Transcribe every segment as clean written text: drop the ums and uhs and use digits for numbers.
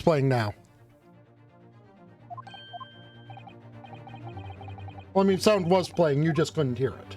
It's playing now. Well, I mean, sound was playing, you just couldn't hear it.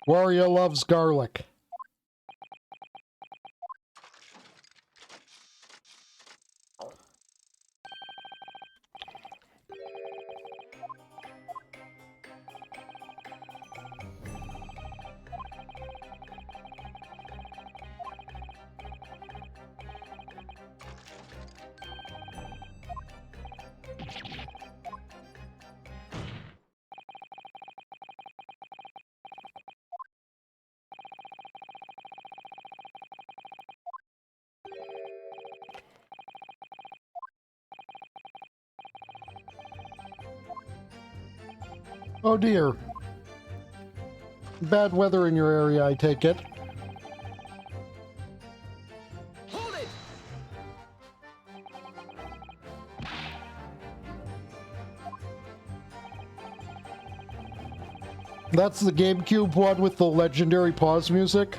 Wario loves garlic. Oh dear. Bad weather in your area, I take it. Hold it! That's the GameCube one with the legendary pause music.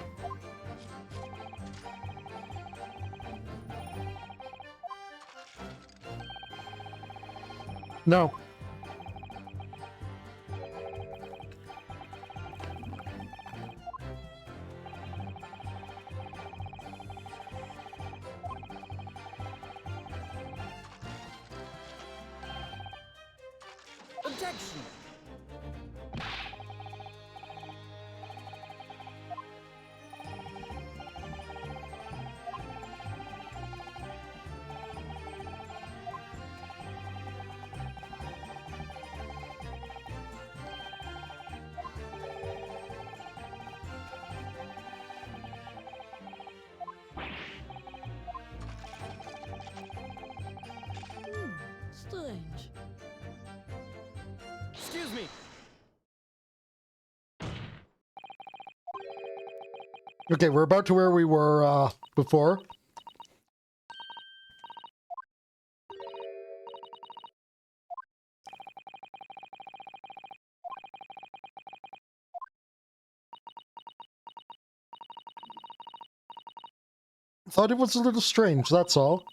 No. Objection! Strange. Excuse me! Okay, we're about to where we were before. Thought it was a little strange, that's all.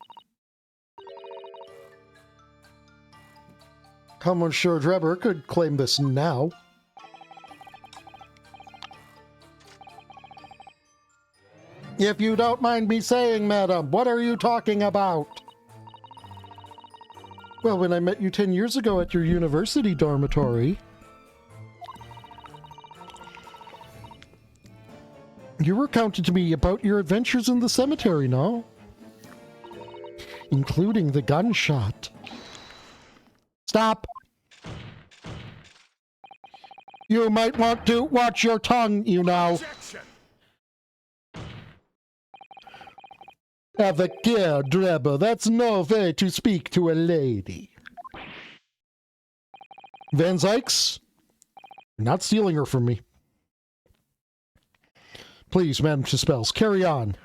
How Monsieur Drebber could claim this now. If you don't mind me saying, madam, what are you talking about? Well, when I met you 10 years ago at your university dormitory, you recounted to me about your adventures in the cemetery, no? Including the gunshot. Stop! You might want to watch your tongue, you know. Objection! Have a care, Drebber. That's no way to speak to a lady. Van Zykes, you're not stealing her from me. Please, Madam Chispels, carry on.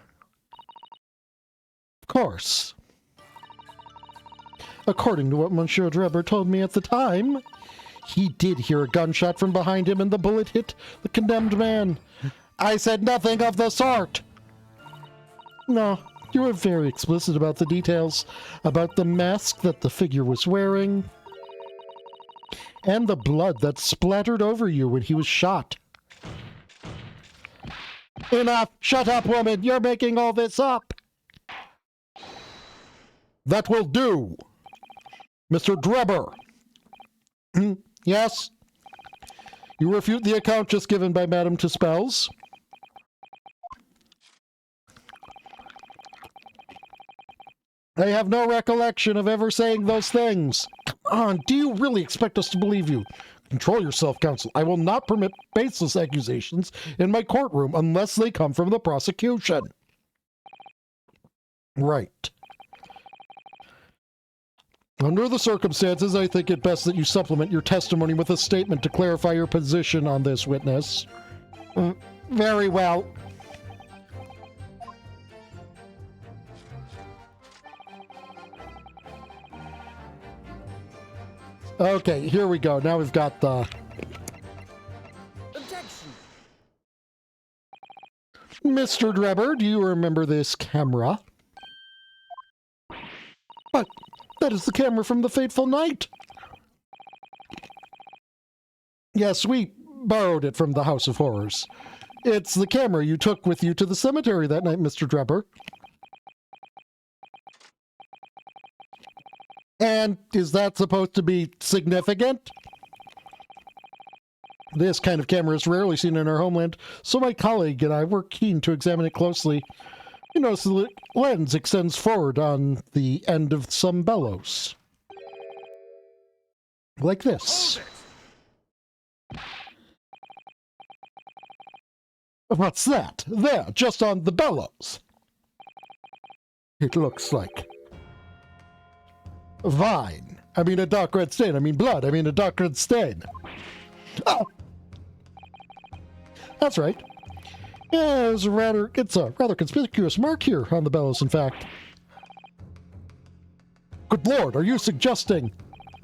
Of course. According to what Monsieur Drebber told me at the time, he did hear a gunshot from behind him and the bullet hit the condemned man. I said nothing of the sort. No, you were very explicit about the details, about the mask that the figure was wearing, and the blood that splattered over you when he was shot. Enough! Shut up, woman! You're making all this up! That will do! Mr. Drebber! Yes? You refute the account just given by Madame Chispels? I have no recollection of ever saying those things. Come on, do you really expect us to believe you? Control yourself, counsel. I will not permit baseless accusations in my courtroom unless they come from the prosecution. Right. Under the circumstances, I think it best that you supplement your testimony with a statement to clarify your position on this, witness. Very well. Okay, here we go. Now we've got the... Objection. Mr. Drebber, do you remember this camera? But that is the camera from the fateful night. Yes, we borrowed it from the House of Horrors. It's the camera you took with you to the cemetery that night, Mr. Drebber. And is that supposed to be significant? This kind of camera is rarely seen in our homeland, so my colleague and I were keen to examine it closely. You notice the lens extends forward on the end of some bellows. Like this. What's that? There, just on the bellows. It looks like vine. I mean a dark red stain. I mean blood. I mean a dark red stain. Oh! That's right. Yeah, it's a rather conspicuous mark here on the bellows, in fact. Good lord, are you suggesting?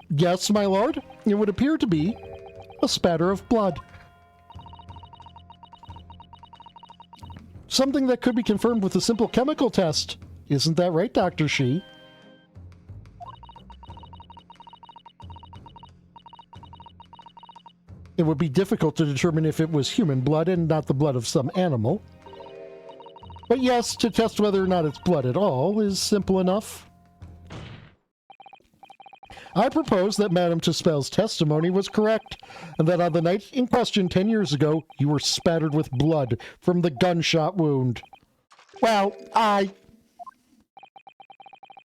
Yes, my lord. It would appear to be a spatter of blood. Something that could be confirmed with a simple chemical test. Isn't that right, Dr. Shi? It would be difficult to determine if it was human blood and not the blood of some animal. But yes, to test whether or not it's blood at all is simple enough. I propose that Madame Tuspel's testimony was correct, and that on the night in question 10 years ago, you were spattered with blood from the gunshot wound. Well,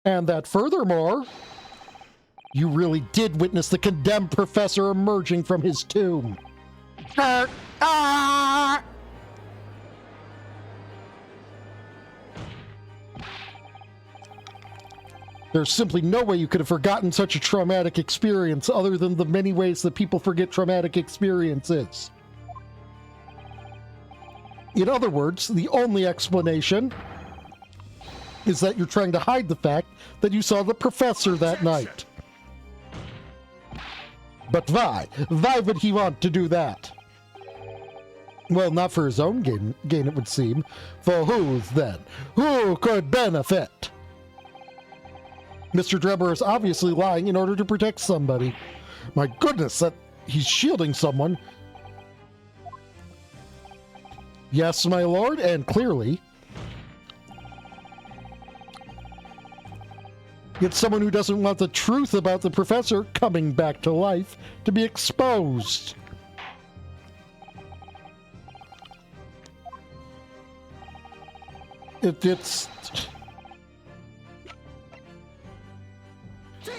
and that furthermore, you really did witness the condemned professor emerging from his tomb. There's simply no way you could have forgotten such a traumatic experience other than the many ways that people forget traumatic experiences. In other words, the only explanation is that you're trying to hide the fact that you saw the professor that night. But why? Why would he want to do that? Well, not for his own gain it would seem. For whose then? Who could benefit? Mr. Drebber is obviously lying in order to protect somebody. My goodness, that he's shielding someone. Yes, my lord, and clearly it's someone who doesn't want the truth about the professor coming back to life to be exposed. It's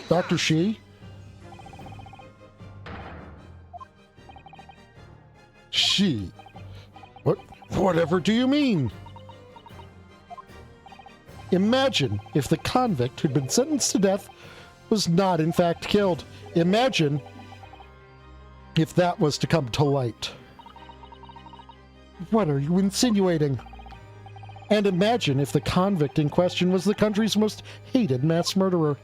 Dr. Shi? Shi? Whatever do you mean? Imagine if the convict who'd been sentenced to death was not in fact killed. Imagine if that was to come to light. What are you insinuating? And imagine if the convict in question was the country's most hated mass murderer.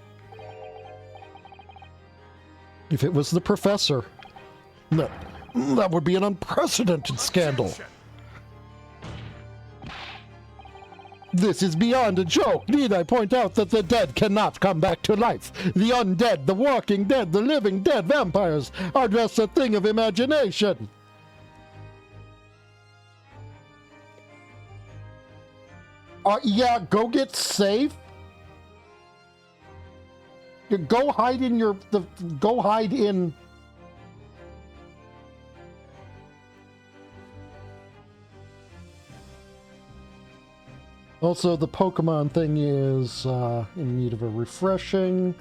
If it was the professor. No, that would be an unprecedented scandal. This is beyond a joke. Need I point out that the dead cannot come back to life? The undead, the walking dead, the living dead, vampires are just a thing of imagination. Yeah, go get safe. Go hide in go hide in... Also, the Pokemon thing is in need of a refreshing.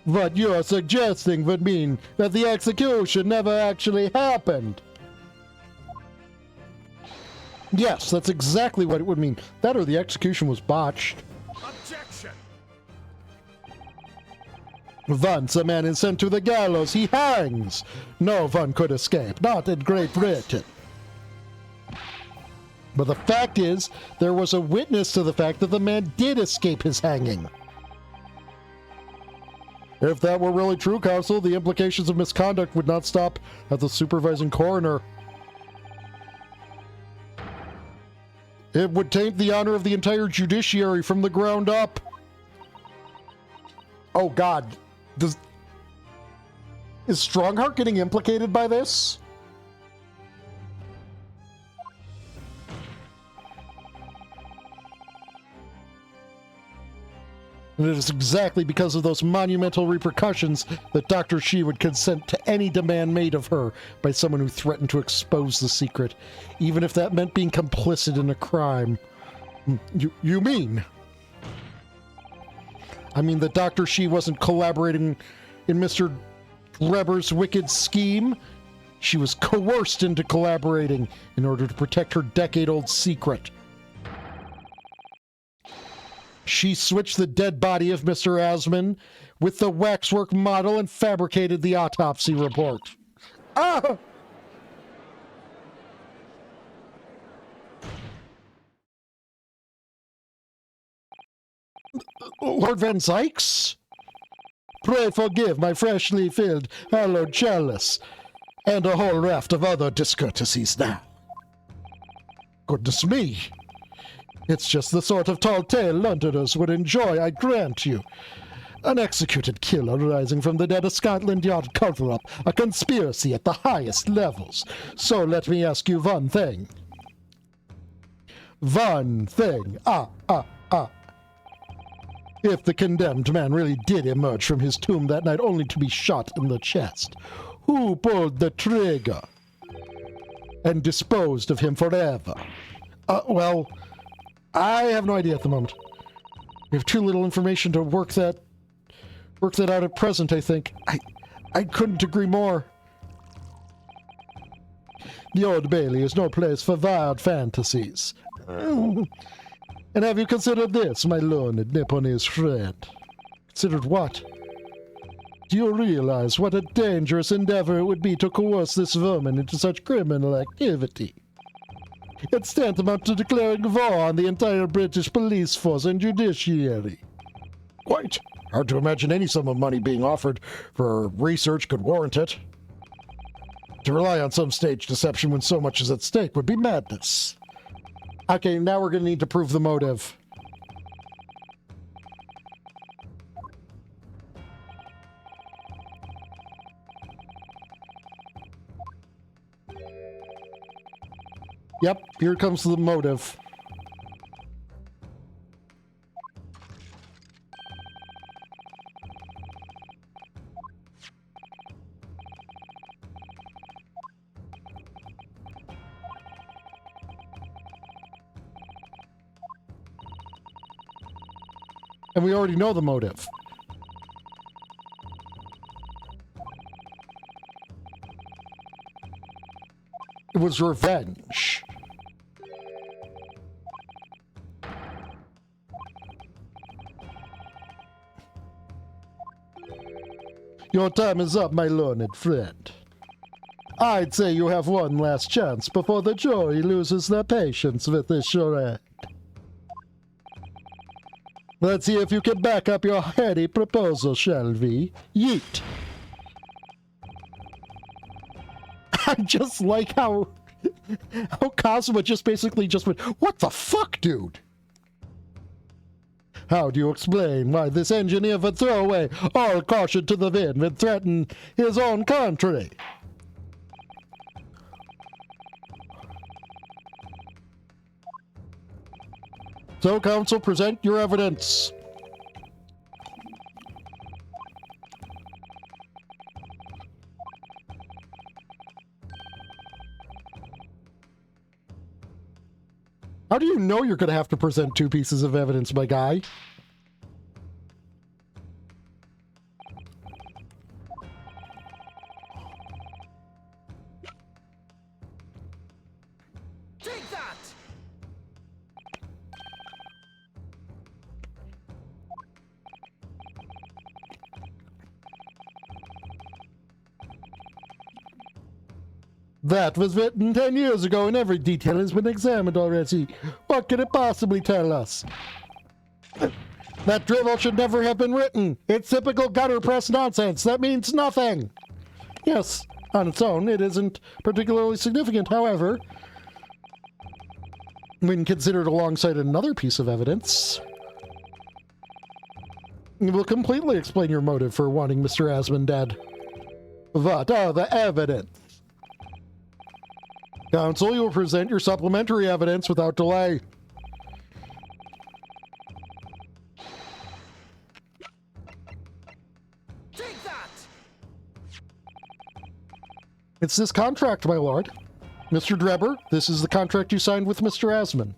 What you're suggesting would mean that the execution never actually happened. Yes, that's exactly what it would mean. That or the execution was botched. Objection! Once a man is sent to the gallows, he hangs. No one could escape, not in Great Britain. But the fact is, there was a witness to the fact that the man did escape his hanging. If that were really true, Counsel, the implications of misconduct would not stop at the supervising coroner. It would taint the honor of the entire judiciary from the ground up. Oh God, is Strongheart getting implicated by this? And it is exactly because of those monumental repercussions that Dr. Shi would consent to any demand made of her by someone who threatened to expose the secret, even if that meant being complicit in a crime. You mean? I mean that Dr. Shi wasn't collaborating in Mr. Reber's wicked scheme? She was coerced into collaborating in order to protect her decade-old secret. She switched the dead body of Mr. Asman with the waxwork model and fabricated the autopsy report. Ah! Lord Van Sykes? Pray forgive my freshly filled hallowed chalice and a whole raft of other discourtesies now. Goodness me! It's just the sort of tall tale Londoners would enjoy, I grant you. An executed killer rising from the dead of Scotland Yard cover-up, a conspiracy at the highest levels. So let me ask you one thing. One thing. If the condemned man really did emerge from his tomb that night only to be shot in the chest, who pulled the trigger and disposed of him forever? Well, I have no idea at the moment. We have too little information to work that out at present, I think. I couldn't agree more. The Old Bailey is no place for wild fantasies. And have you considered this, my learned Nipponese friend? Considered what? Do you realize what a dangerous endeavor it would be to coerce this vermin into such criminal activity? It's tantamount to declaring war on the entire British police force and judiciary. Quite. Hard to imagine any sum of money being offered for research could warrant it. To rely on some stage deception when so much is at stake would be madness. Okay, now we're going to need to prove the motive. Yep, here comes the motive. And we already know the motive. It was revenge. Your time is up, my learned friend. I'd say you have one last chance before the jury loses their patience with this charade. Let's see if you can back up your heady proposal, shall we? Yeet. I just like how Kazuma just basically just went, what the fuck, dude? How do you explain why this engineer would throw away all caution to the wind and threaten his own country? So, counsel, present your evidence. How do you know you're going to have to present two pieces of evidence, my guy? Take that! That was written 10 years ago and every detail has been examined already. What could it possibly tell us? That drivel should never have been written. It's typical gutter press nonsense. That means nothing. Yes, on its own, it isn't particularly significant. However, when considered alongside another piece of evidence, it will completely explain your motive for wanting Mr. Asmund dead. What are the evidence? Counsel, you will present your supplementary evidence without delay. Take that! It's this contract, my lord. Mr. Drebber, this is the contract you signed with Mr. Asmund.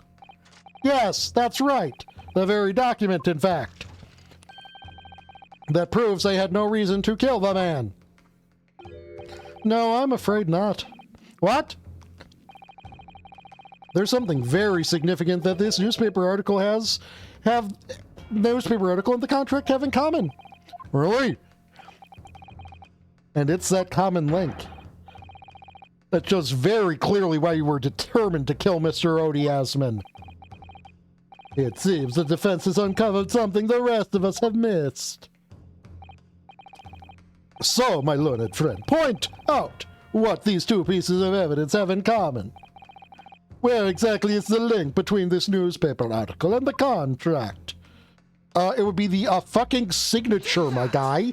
Yes, that's right. The very document, in fact. That proves I had no reason to kill the man. No, I'm afraid not. What? There's something very significant that this newspaper article and the contract have in common. Really? And it's that common link. That shows very clearly why you were determined to kill Mr. Odie Asmund. It seems the defense has uncovered something the rest of us have missed. So, my learned friend, point out what these two pieces of evidence have in common. Where exactly is the link between this newspaper article and the contract? It would be the fucking signature, my guy.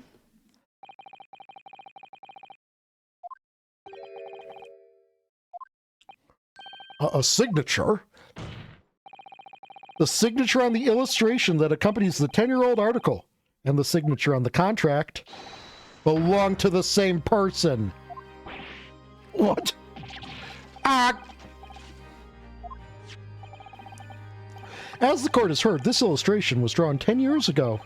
A signature? The signature on the illustration that accompanies the 10-year-old article and the signature on the contract belong to the same person. What? As the court has heard, this illustration was drawn 10 years ago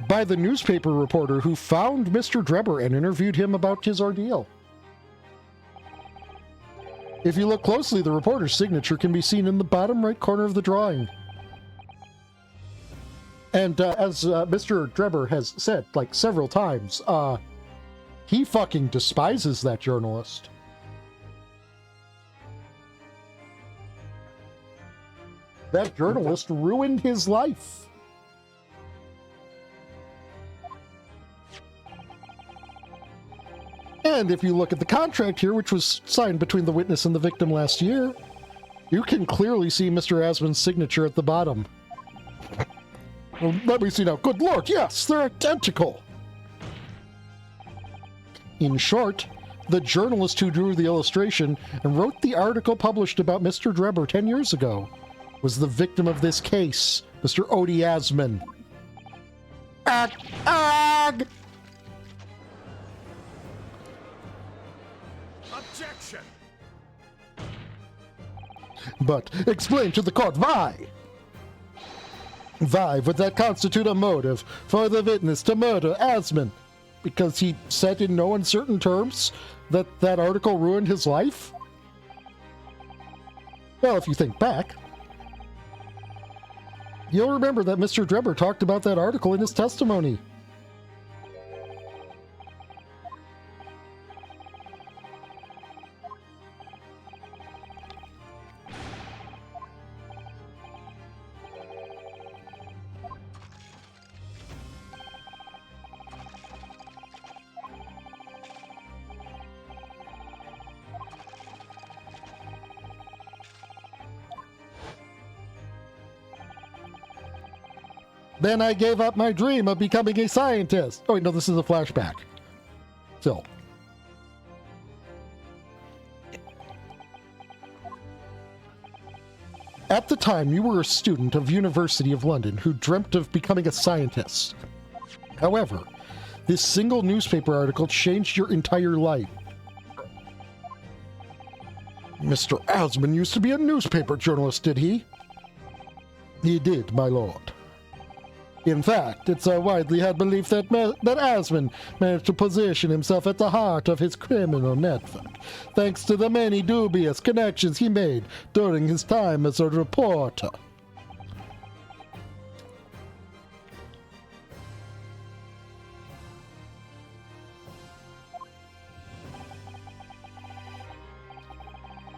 by the newspaper reporter who found Mr. Drebber and interviewed him about his ordeal. If you look closely, the reporter's signature can be seen in the bottom right corner of the drawing. And as Mr. Drebber has said, like, several times, he fucking despises that journalist. That journalist ruined his life. And if you look at the contract here, which was signed between the witness and the victim last year, you can clearly see Mr. Asmund's signature at the bottom. Well, let me see now. Good Lord, yes, they're identical. In short, the journalist who drew the illustration and wrote the article published about Mr. Drebber 10 years ago was the victim of this case, Mr. Odie Asmund. Objection! But explain to the court why. Why would that constitute a motive for the witness to murder Asmund? Because he said in no uncertain terms that that article ruined his life? Well, if you think back, you'll remember that Mr. Drebber talked about that article in his testimony. Then I gave up my dream of becoming a scientist. Oh, wait, no, this is a flashback. Still. At the time, you were a student of University of London who dreamt of becoming a scientist. However, this single newspaper article changed your entire life. Mr. Asman used to be a newspaper journalist, did he? He did, my lord. In fact, it's a widely held belief that Asman managed to position himself at the heart of his criminal network, thanks to the many dubious connections he made during his time as a reporter.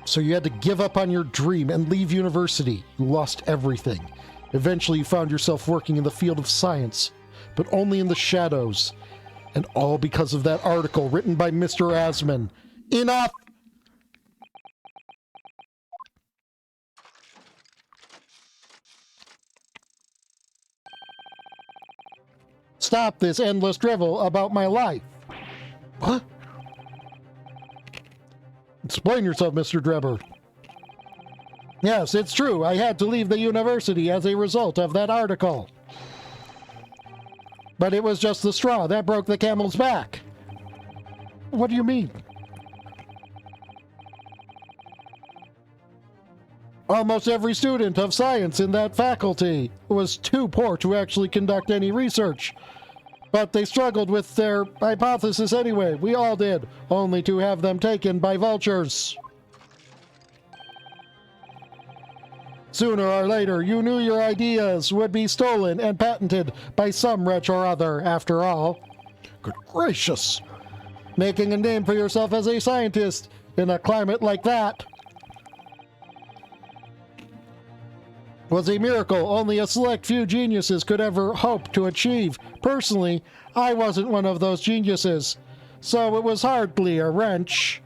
So you had to give up on your dream and leave university. You lost everything. Eventually you found yourself working in the field of science, but only in the shadows. And all because of that article written by Mr. Asman. Enough! Stop this endless drivel about my life. What? Explain yourself, Mr. Drebber. Yes, it's true. I had to leave the university as a result of that article. But it was just the straw that broke the camel's back. What do you mean? Almost every student of science in that faculty was too poor to actually conduct any research. But they struggled with their hypothesis anyway. We all did, only to have them taken by vultures. Sooner or later, you knew your ideas would be stolen and patented by some wretch or other, after all. Good gracious! Making a name for yourself as a scientist in a climate like that was a miracle only a select few geniuses could ever hope to achieve. Personally, I wasn't one of those geniuses, so it was hardly a wrench.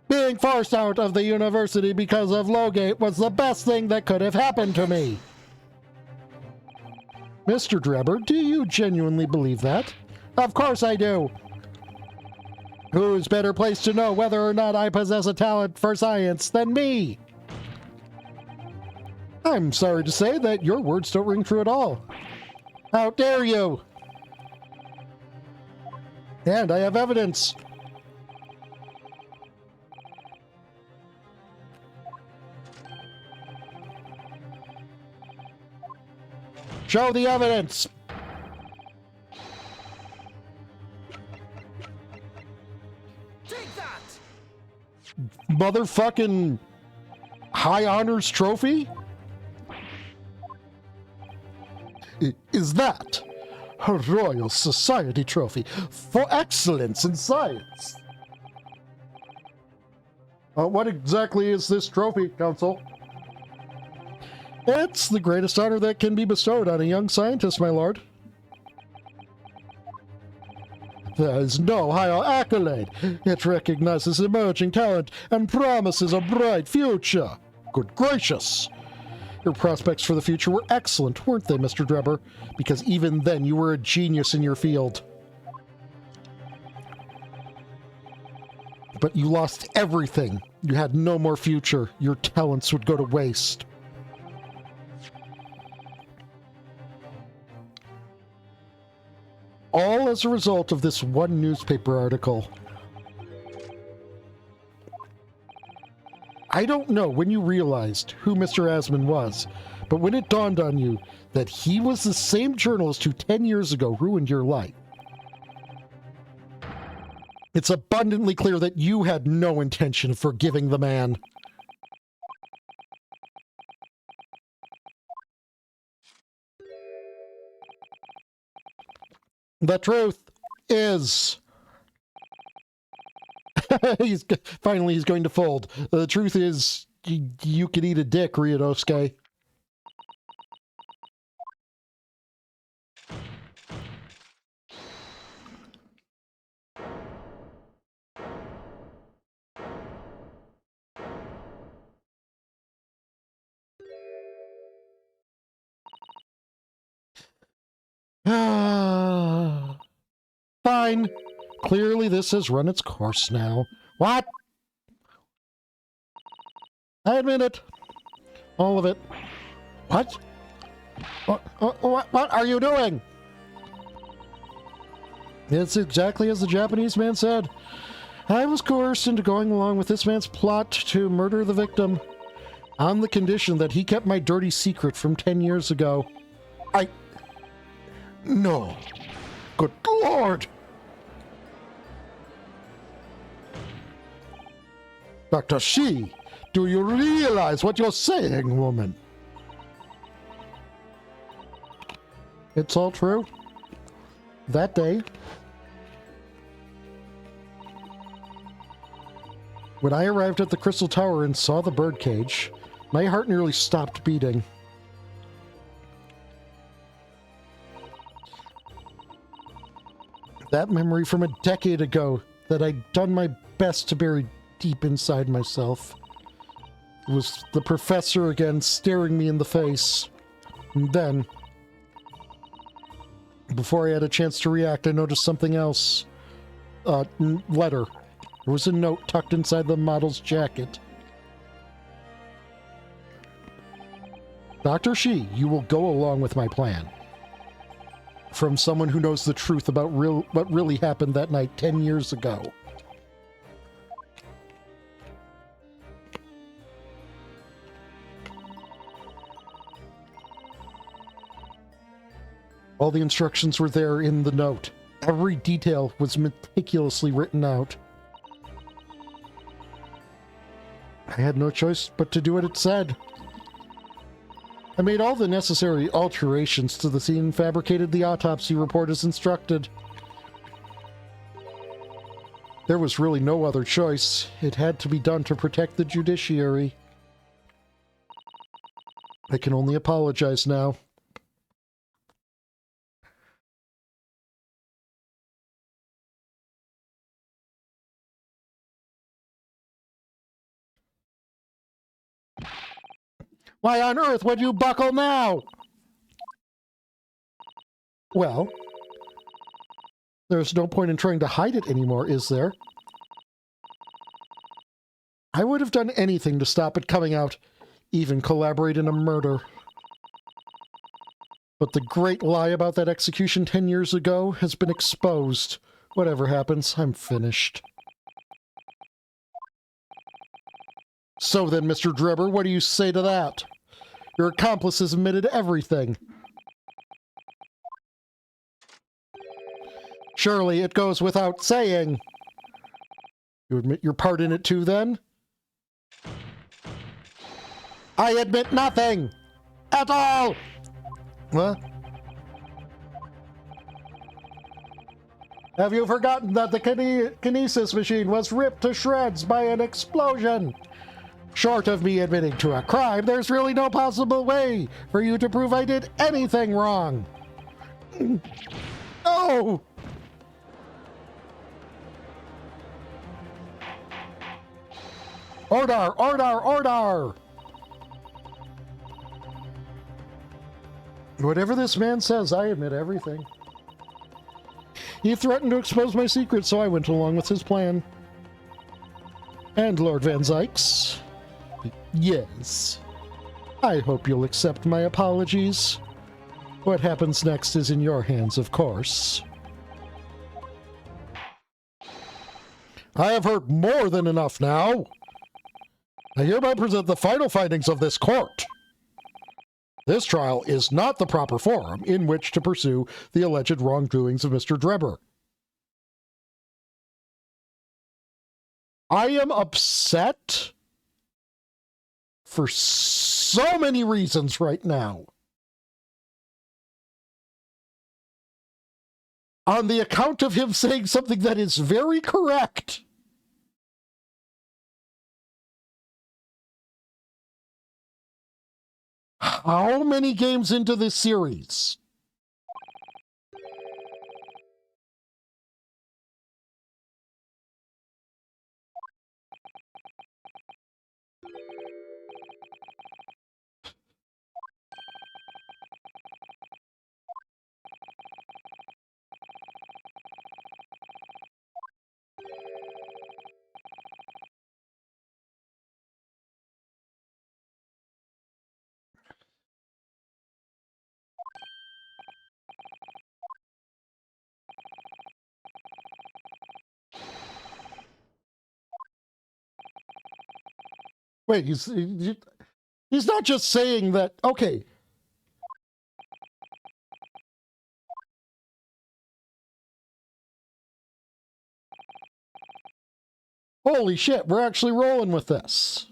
Being forced out of the university because of Lowgate was the best thing that could have happened to me. Mr. Drebber, do you genuinely believe that? Of course I do. Who's better placed to know whether or not I possess a talent for science than me? I'm sorry to say that your words don't ring true at all. How dare you! And I have evidence. Show the evidence! Take that! Motherfucking high honors trophy? Is that a Royal Society trophy for excellence in science? What exactly is this trophy, Council? It's the greatest honor that can be bestowed on a young scientist, my lord. There is no higher accolade. It recognizes emerging talent and promises a bright future. Good gracious! Your prospects for the future were excellent, weren't they, Mr. Drebber? Because even then you were a genius in your field. But you lost everything. You had no more future. Your talents would go to waste. All as a result of this one newspaper article. I don't know when you realized who Mr. Asman was, but when it dawned on you that he was the same journalist who 10 years ago ruined your life, it's abundantly clear that you had no intention of forgiving the man. The truth is... Finally, he's going to fold. The truth is, you could eat a dick, Ryunosuke. Fine. Clearly this has run its course now. What? I admit it. All of it. What? What are you doing? It's exactly as the Japanese man said. I was coerced into going along with this man's plot to murder the victim on the condition that he kept my dirty secret from 10 years ago. No. Good Lord! Dr. Shi, do you realize what you're saying, woman? It's all true. That day, when I arrived at the Crystal Tower and saw the birdcage, my heart nearly stopped beating. That memory from a decade ago that I'd done my best to bury deep inside myself. It was the professor again staring me in the face. And then, before I had a chance to react, I noticed something else. Letter. There was a note tucked inside the model's jacket. Dr. Shi, you will go along with my plan. From someone who knows the truth about what really happened that night 10 years ago. All the instructions were there in the note. Every detail was meticulously written out. I had no choice but to do what it said. I made all the necessary alterations to the scene and fabricated the autopsy report as instructed. There was really no other choice. It had to be done to protect the judiciary. I can only apologize now. Why on earth would you buckle now? Well, there's no point in trying to hide it anymore, is there? I would have done anything to stop it coming out, even collaborate in a murder. But the great lie about that execution 10 years ago has been exposed. Whatever happens, I'm finished. So then, Mr. Drebber, what do you say to that? Your accomplices admitted everything. Surely it goes without saying. You admit your part in it too, then? I admit nothing! At all! What? Have you forgotten that the kinesis machine was ripped to shreds by an explosion? Short of me admitting to a crime, there's really no possible way for you to prove I did anything wrong. No! Order! Order! Order! Whatever this man says, I admit everything. He threatened to expose my secret, so I went along with his plan. And Lord Van Zykes? Yes. I hope you'll accept my apologies. What happens next is in your hands, of course. I have heard more than enough now. I hereby present the final findings of this court. This trial is not the proper forum in which to pursue the alleged wrongdoings of Mr. Drebber. I am upset for so many reasons right now. On the account of him saying something that is very correct. How many games into this series? Wait, he's not just saying that, okay. Holy shit, we're actually rolling with this.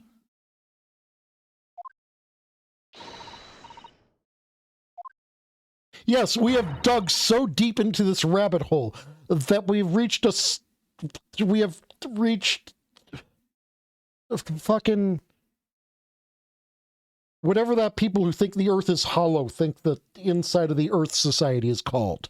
Yes, we have dug so deep into this rabbit hole that we've reached we have reached fucking whatever that people who think the earth is hollow think the inside of the Earth Society is called.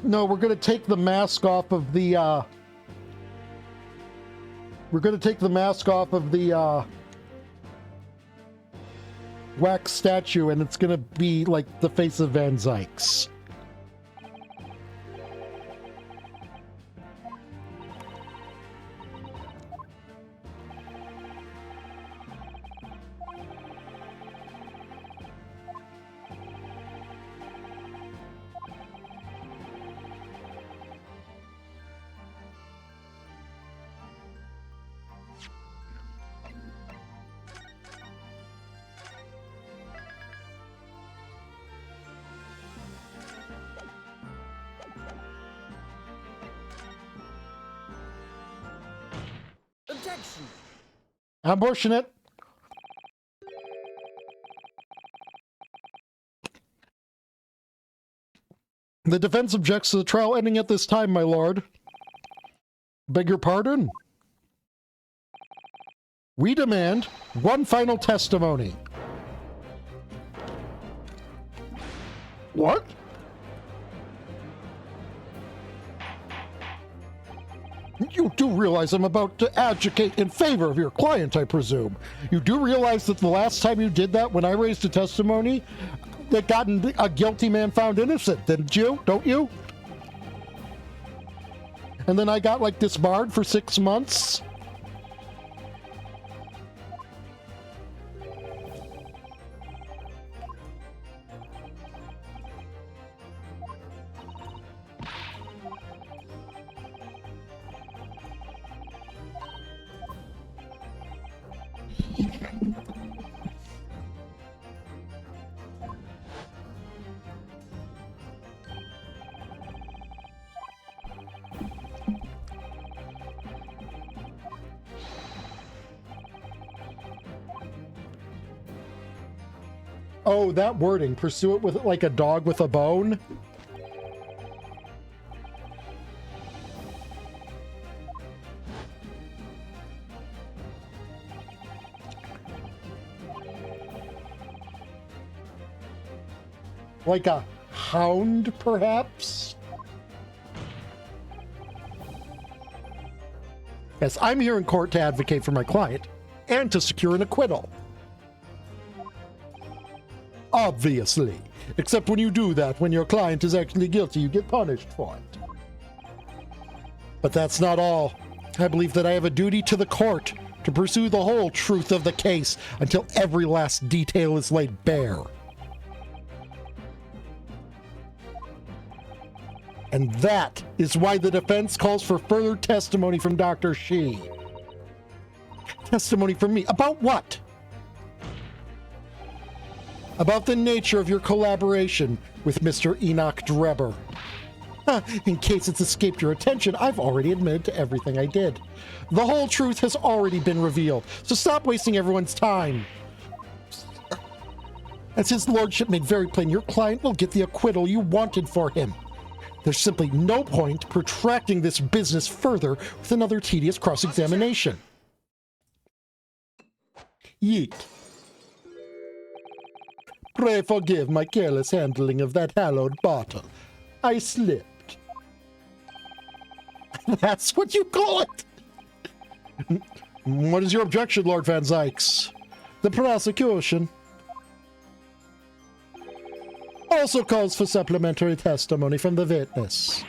No, we're going to take the mask off of the, wax statue, and it's going to be like the face of Van Zykes. Objection! Ambushing it. The defense objects to the trial ending at this time, my lord. Beg your pardon? We demand one final testimony. What? You do realize I'm about to advocate in favor of your client, I presume. You do realize that the last time you did that, when I raised a testimony, that got a guilty man found innocent, didn't you? Don't you? And then I got, like, disbarred for 6 months? Oh, that wording. Pursue it with like a dog with a bone. Like a hound, perhaps? Yes, I'm here in court to advocate for my client and to secure an acquittal. Obviously. Except when you do that, when your client is actually guilty, you get punished for it. But that's not all. I believe that I have a duty to the court to pursue the whole truth of the case until every last detail is laid bare. And that is why the defense calls for further testimony from Dr. Shi. Testimony from me. About what? About the nature of your collaboration with Mr. Enoch Drebber. In case it's escaped your attention, I've already admitted to everything I did. The whole truth has already been revealed, so stop wasting everyone's time. As his lordship made very plain, your client will get the acquittal you wanted for him. There's simply no point protracting this business further with another tedious cross-examination. Yeet. Pray forgive my careless handling of that hallowed bottle. I slipped. That's what you call it! What is your objection, Lord Van Zykes? The prosecution also calls for supplementary testimony from the witness.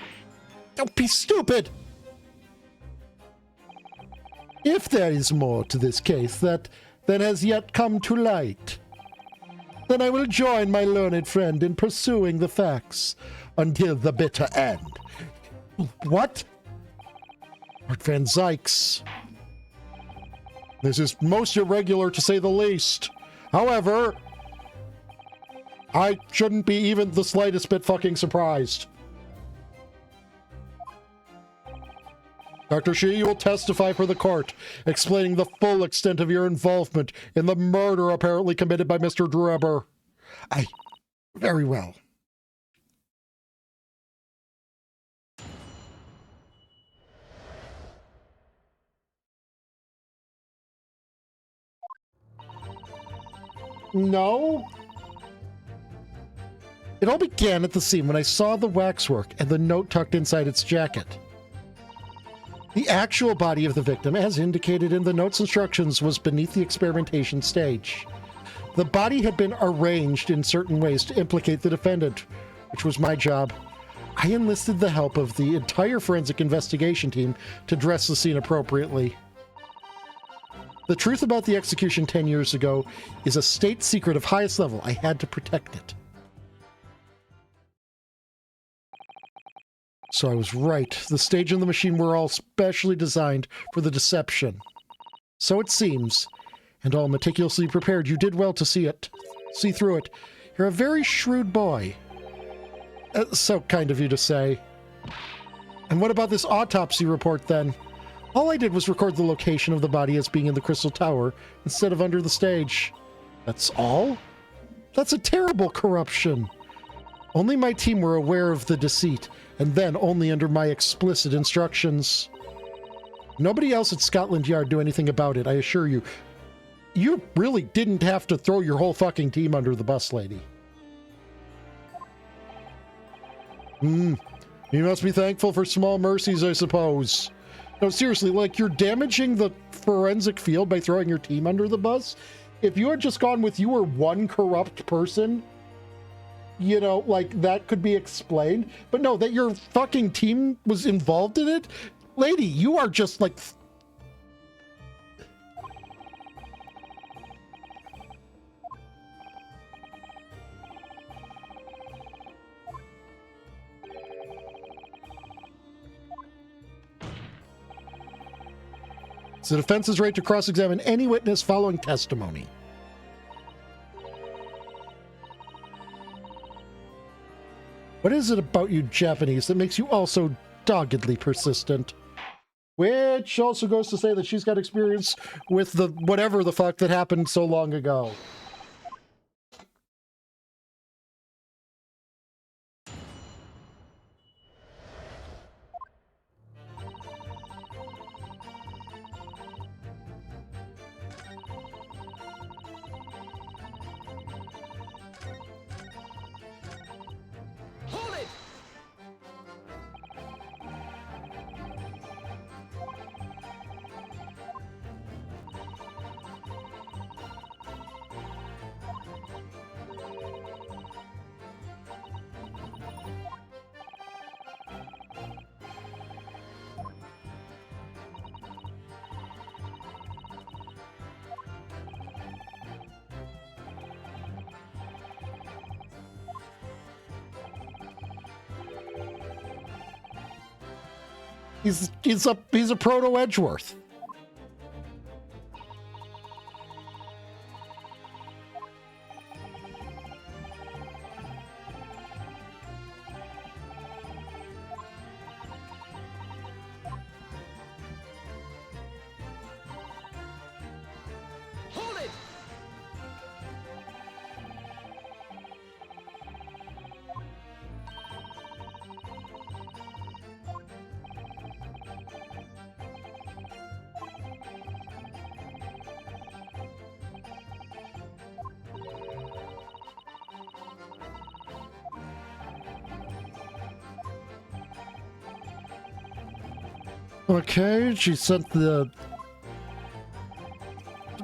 Don't be stupid! If there is more to this case that has yet come to light, then I will join my learned friend in pursuing the facts until the bitter end. What? Lord Van Zykes. This is most irregular, to say the least. However, I shouldn't be even the slightest bit fucking surprised. Dr. Shi, you will testify for the court, explaining the full extent of your involvement in the murder apparently committed by Mr. Drebber. Very well. No. It all began at the scene when I saw the waxwork and the note tucked inside its jacket. The actual body of the victim, as indicated in the note's instructions, was beneath the experimentation stage. The body had been arranged in certain ways to implicate the defendant, which was my job. I enlisted the help of the entire forensic investigation team to dress the scene appropriately. The truth about the execution 10 years ago is a state secret of highest level. I had to protect it. So I was right. The stage and the machine were all specially designed for the deception. So it seems, and all meticulously prepared. You did well to see through it. You're a very shrewd boy. So kind of you to say. And what about this autopsy report then? All I did was record the location of the body as being in the Crystal Tower instead of under the stage. That's all? That's a terrible corruption. Only my team were aware of the deceit, and then only under my explicit instructions. Nobody else at Scotland Yard knew anything about it, I assure you. You really didn't have to throw your whole fucking team under the bus, lady. You must be thankful for small mercies, I suppose. No, seriously, like, you're damaging the forensic field by throwing your team under the bus? If you had just gone with you were one corrupt person, you know, like, that could be explained. But no, that your fucking team was involved in it? Lady, you are just, like... It's the defense's right to cross-examine any witness following testimony. What is it about you Japanese that makes you all so doggedly persistent? Which also goes to say that she's got experience with the whatever the fuck that happened so long ago. Hold it! He's a proto Edgeworth. Hold it! Okay, she sent the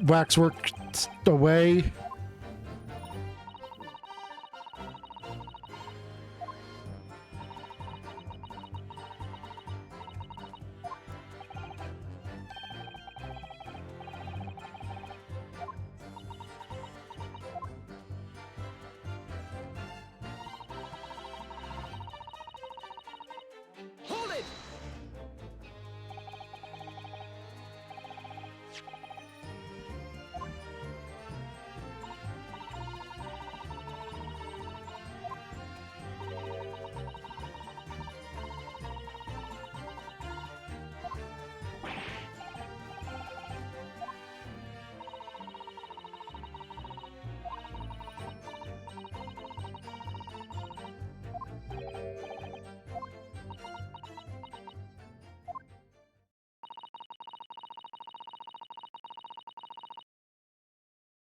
waxwork away. Hold it!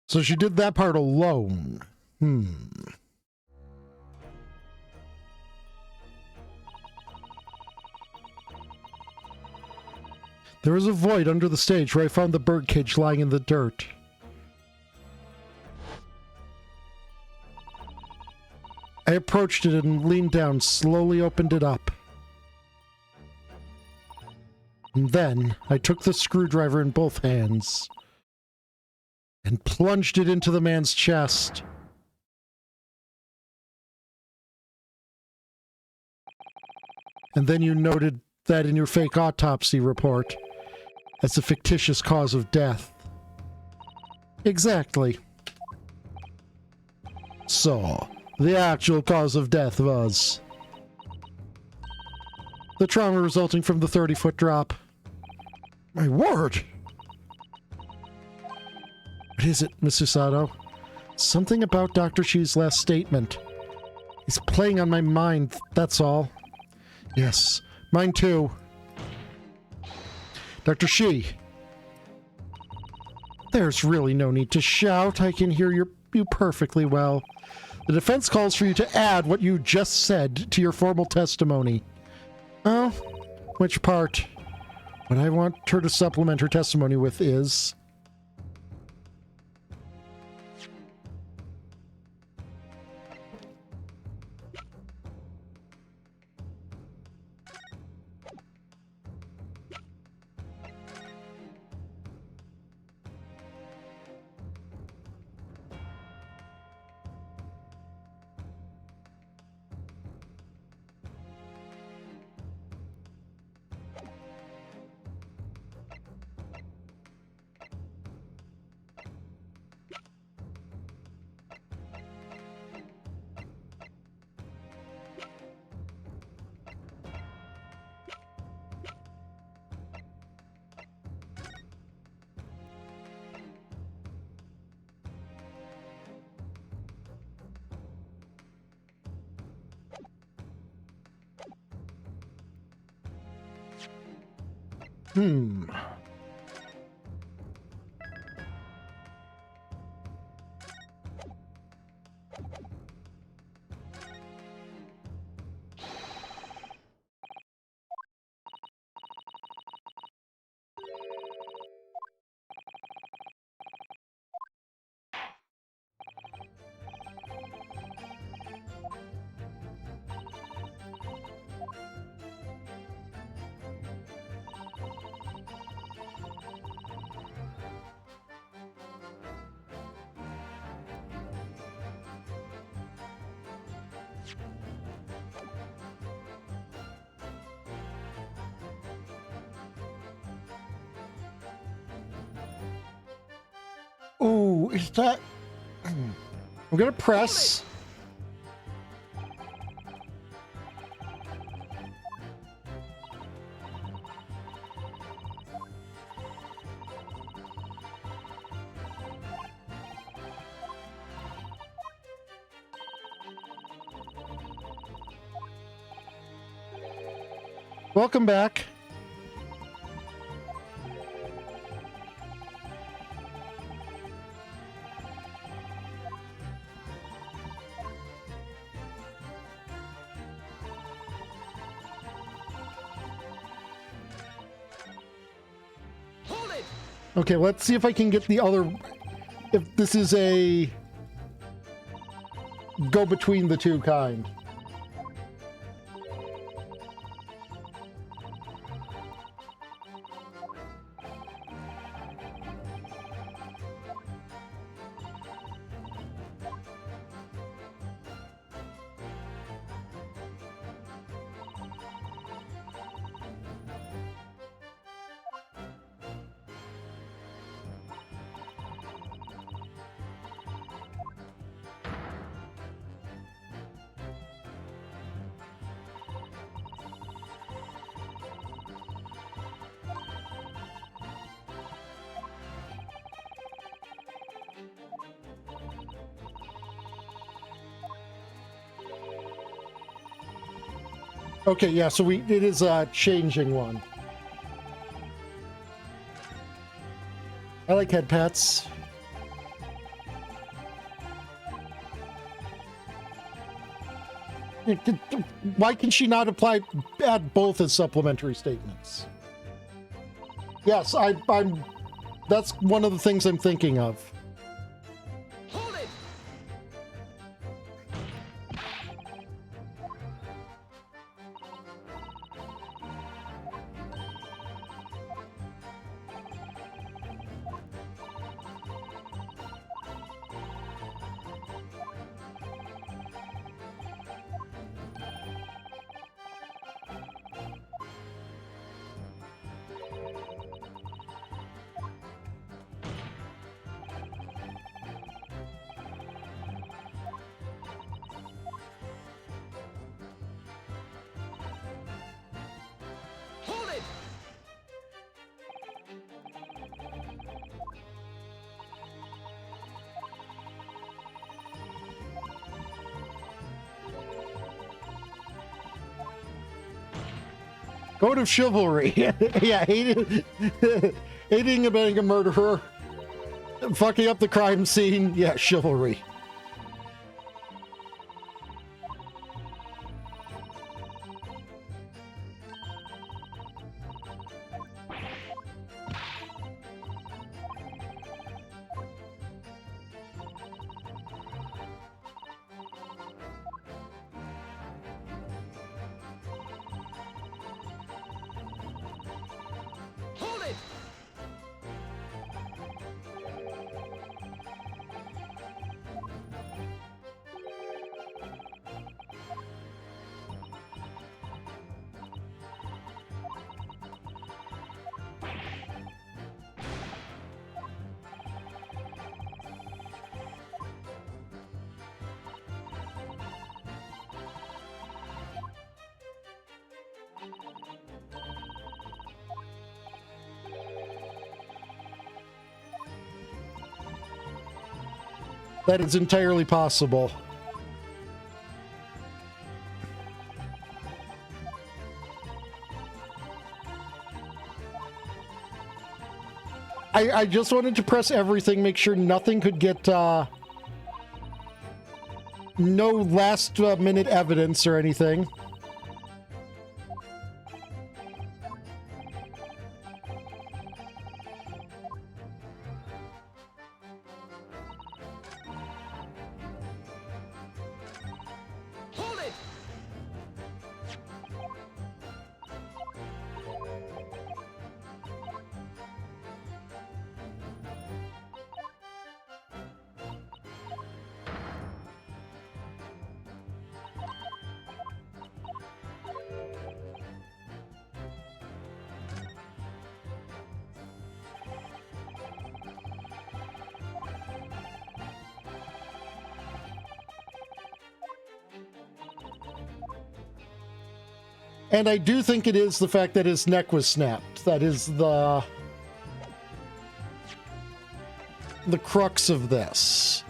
So she did that part alone. There was a void under the stage where I found the birdcage lying in the dirt. I approached it and leaned down, slowly opened it up. And then I took the screwdriver in both hands and plunged it into the man's chest. And then you noted that in your fake autopsy report as a fictitious cause of death. Exactly. So, the actual cause of death was the trauma resulting from the 30-foot drop. My word! What is it, Mr. Sato? Something about Dr. Shi's last statement. He's playing on my mind, that's all. Yes, mine too. Dr. Shi. There's really no need to shout. I can hear you perfectly well. The defense calls for you to add what you just said to your formal testimony. Oh? Which part? What I want her to supplement her testimony with is... Oh, is that... I'm gonna press... Welcome back. Okay, let's see if I can get the other... If this is a... go between the two kind. Okay, yeah, so it is a changing one. I like head pats. Why can she not add both as supplementary statements? Yes, I'm. That's one of the things I'm thinking of. Hold it! Hold it! Code of chivalry. Yeah, aiding and abetting a murderer, fucking up the crime scene. Yeah, chivalry. Hold it! That is entirely possible. I just wanted to press everything, make sure nothing could get, no last minute evidence or anything. Hold it! And I do think it is the fact that his neck was snapped. That is the crux of this.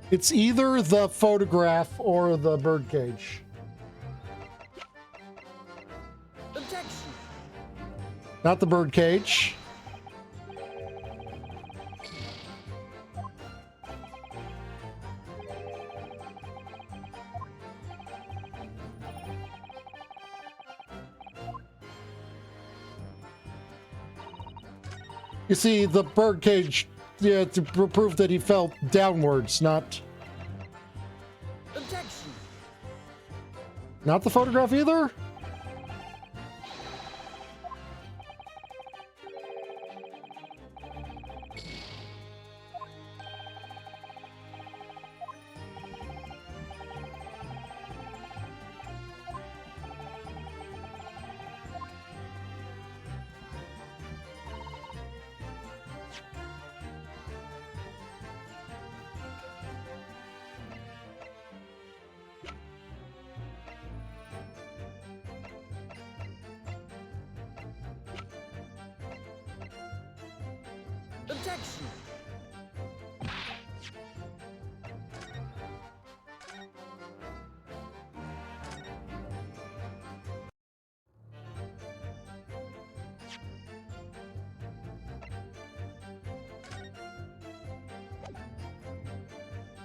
It's either the photograph or the birdcage. Objection! Not the bird cage. You see, the bird cage, yeah, to prove that he fell downwards, not Objection. the photograph either. Objection.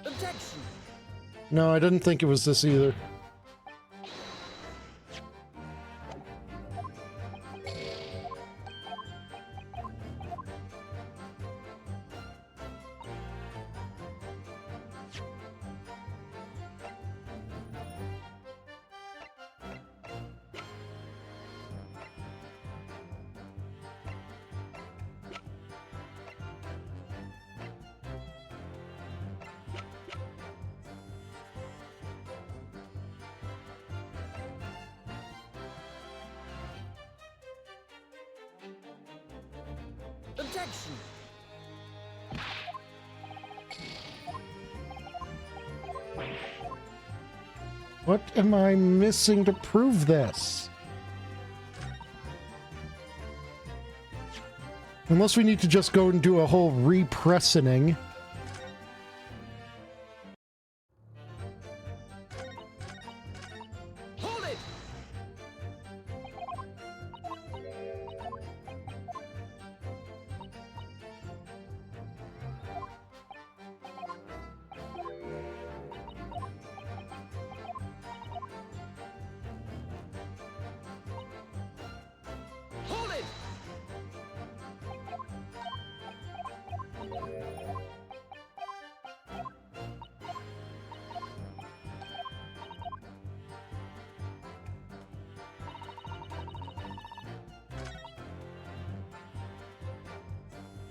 Objection. No, I didn't think it was this either. Objection. What am I missing to prove this? Unless we need to just go and do a whole repressing. Hold it. Hold it.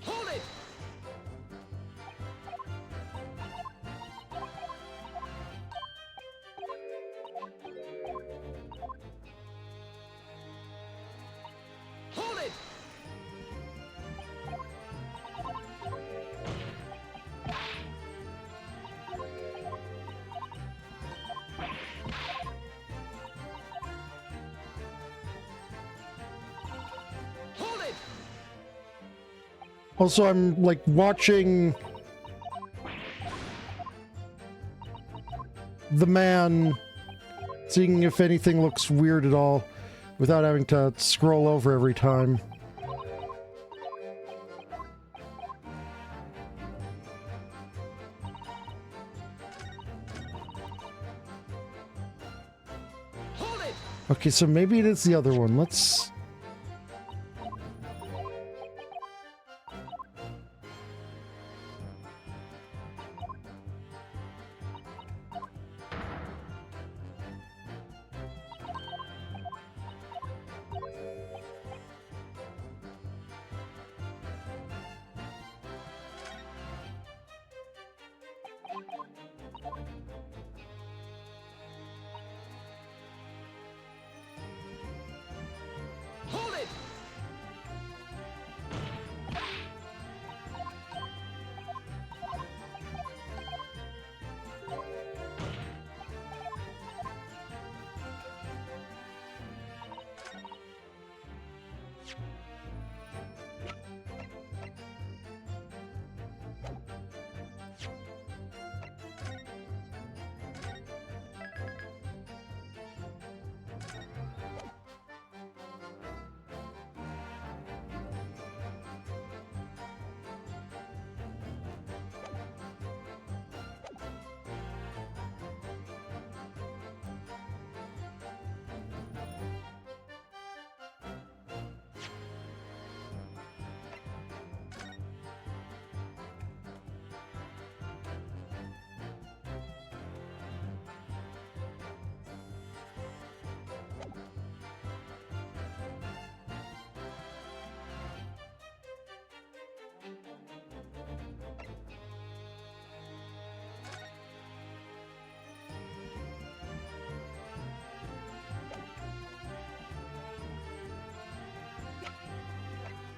Hold it. Hold it. Hold it. Also, I'm like watching the man, seeing if anything looks weird at all without having to scroll over every time. Hold it. Okay, so maybe it is the other one. Let's...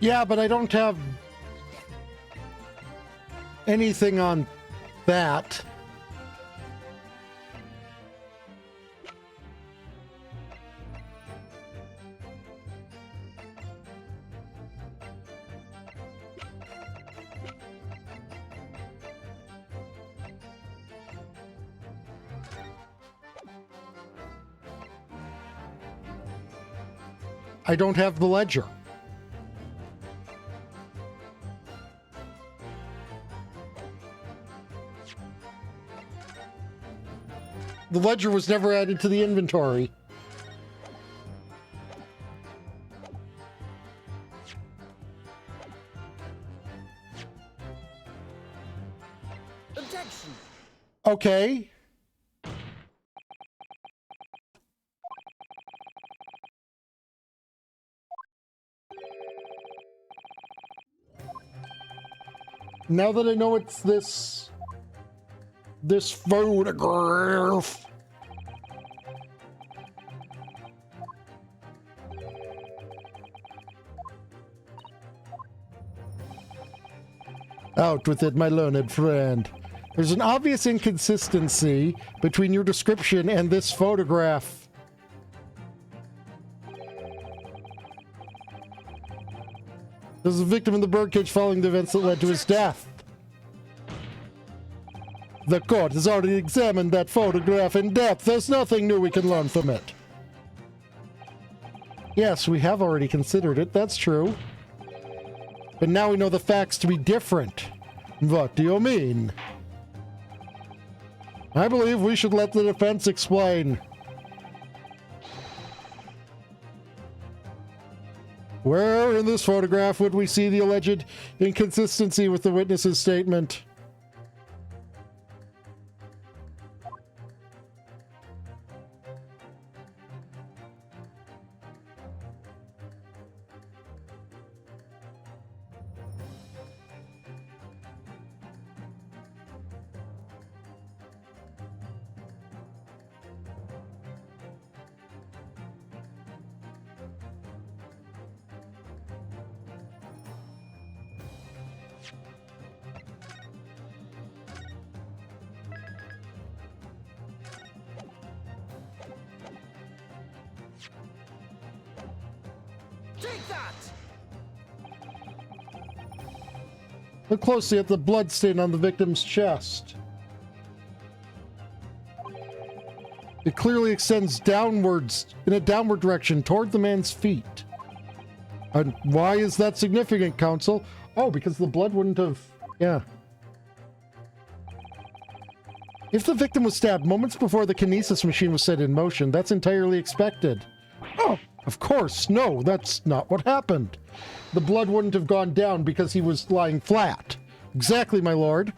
Yeah, but I don't have anything on that. I don't have the ledger. The ledger was never added to the inventory. Objection. Okay. Now that I know it's this photograph. Out with it, my learned friend. There's an obvious inconsistency between your description and this photograph. There's a victim in the birdcage following the events that led to his death. The court has already examined that photograph in depth. There's nothing new we can learn from it. Yes, we have already considered it. That's true. But now we know the facts to be different. What do you mean? I believe we should let the defense explain. Where in this photograph would we see the alleged inconsistency with the witness's statement? Take that! Look closely at the blood stain on the victim's chest. It clearly extends downwards, in a downward direction, toward the man's feet. And why is that significant, Counsel? Oh, because the blood wouldn't have... yeah. If the victim was stabbed moments before the kinesis machine was set in motion, that's entirely expected. Oh, of course, no, that's not what happened. The blood wouldn't have gone down because he was lying flat. Exactly, my lord.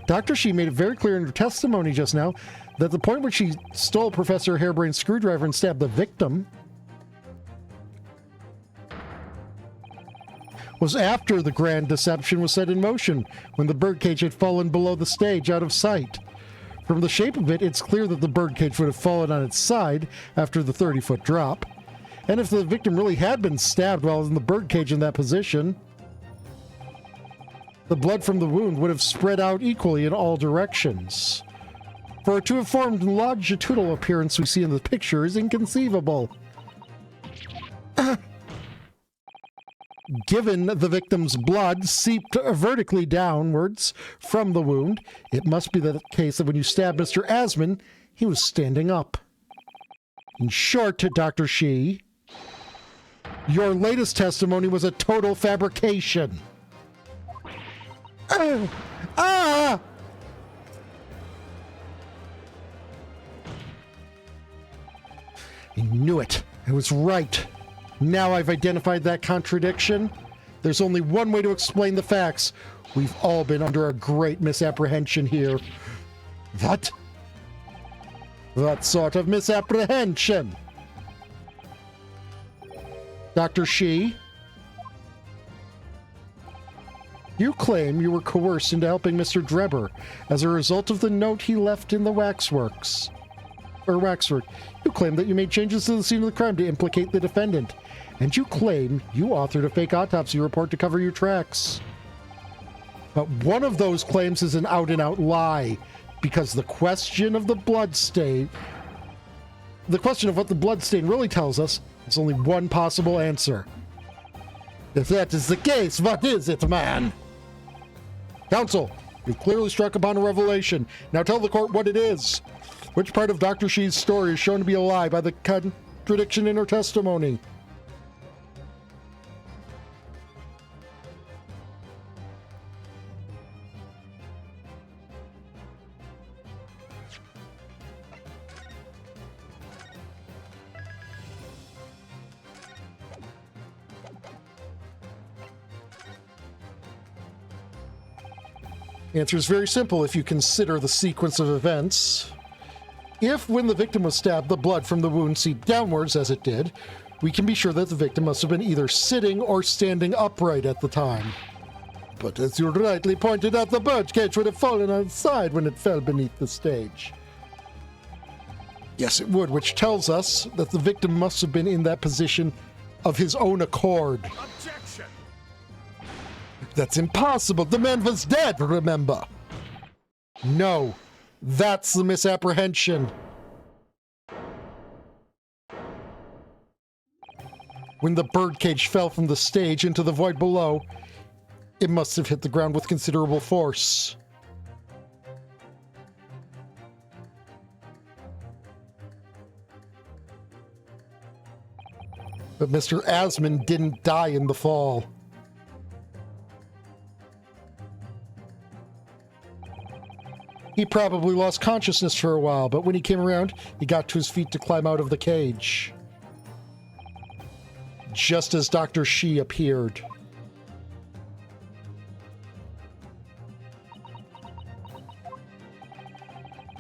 Dr. She made it very clear in her testimony just now that the point when she stole Professor Hairbrain's screwdriver and stabbed the victim was after the grand deception was set in motion, when the birdcage had fallen below the stage out of sight. From the shape of it, it's clear that the birdcage would have fallen on its side after the 30-foot drop. And if the victim really had been stabbed while in the birdcage in that position, the blood from the wound would have spread out equally in all directions. For it to have formed the longitudinal appearance we see in the picture is inconceivable. Given the victim's blood seeped vertically downwards from the wound, it must be the case that when you stabbed Mr. Asman, he was standing up. In short, Dr. She, your latest testimony was a total fabrication. I knew it. I was right. Now I've identified that contradiction. There's only one way to explain the facts. We've all been under a great misapprehension here. What? What sort of misapprehension? Dr. She? You claim you were coerced into helping Mr. Drebber as a result of the note he left in the waxworks. Waxwork. You claim that you made changes to the scene of the crime to implicate the defendant, and you claim you authored a fake autopsy report to cover your tracks. But one of those claims is an out-and-out lie, because the question of what the blood stain really tells us is only one possible answer. If that is the case, what is it, man? Counsel, you've clearly struck upon a revelation. Now tell the court what it is. Which part of Dr. Shee's story is shown to be a lie by the contradiction in her testimony? The answer is very simple if you consider the sequence of events. If, when the victim was stabbed, the blood from the wound seeped downwards, as it did, we can be sure that the victim must have been either sitting or standing upright at the time. But as you rightly pointed out, the birdcage would have fallen on its side when it fell beneath the stage. Yes, it would, which tells us that the victim must have been in that position of his own accord. Objection! That's impossible. The man was dead, remember? No, that's the misapprehension. When the birdcage fell from the stage into the void below, it must have hit the ground with considerable force. But Mr. Asman didn't die in the fall. He probably lost consciousness for a while, but when he came around, he got to his feet to climb out of the cage. Just as Dr. Shee appeared.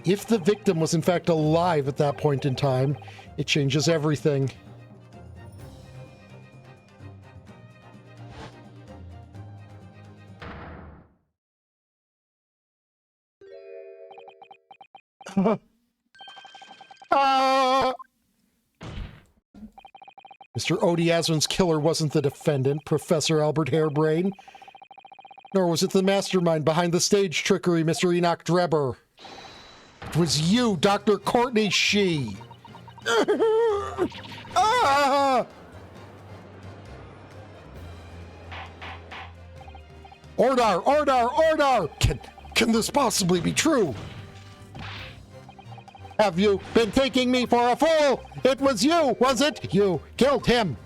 If the victim was in fact alive at that point in time, it changes everything. Mr. Odie Asman's killer wasn't the defendant, Professor Albert Harebrain. Nor was it the mastermind behind the stage trickery, Mr. Enoch Drebber. It was you, Dr. Courtney Shee. Order! Order! Order! Can this possibly be true? Have you been taking me for a fool? It was you, was it? You killed him.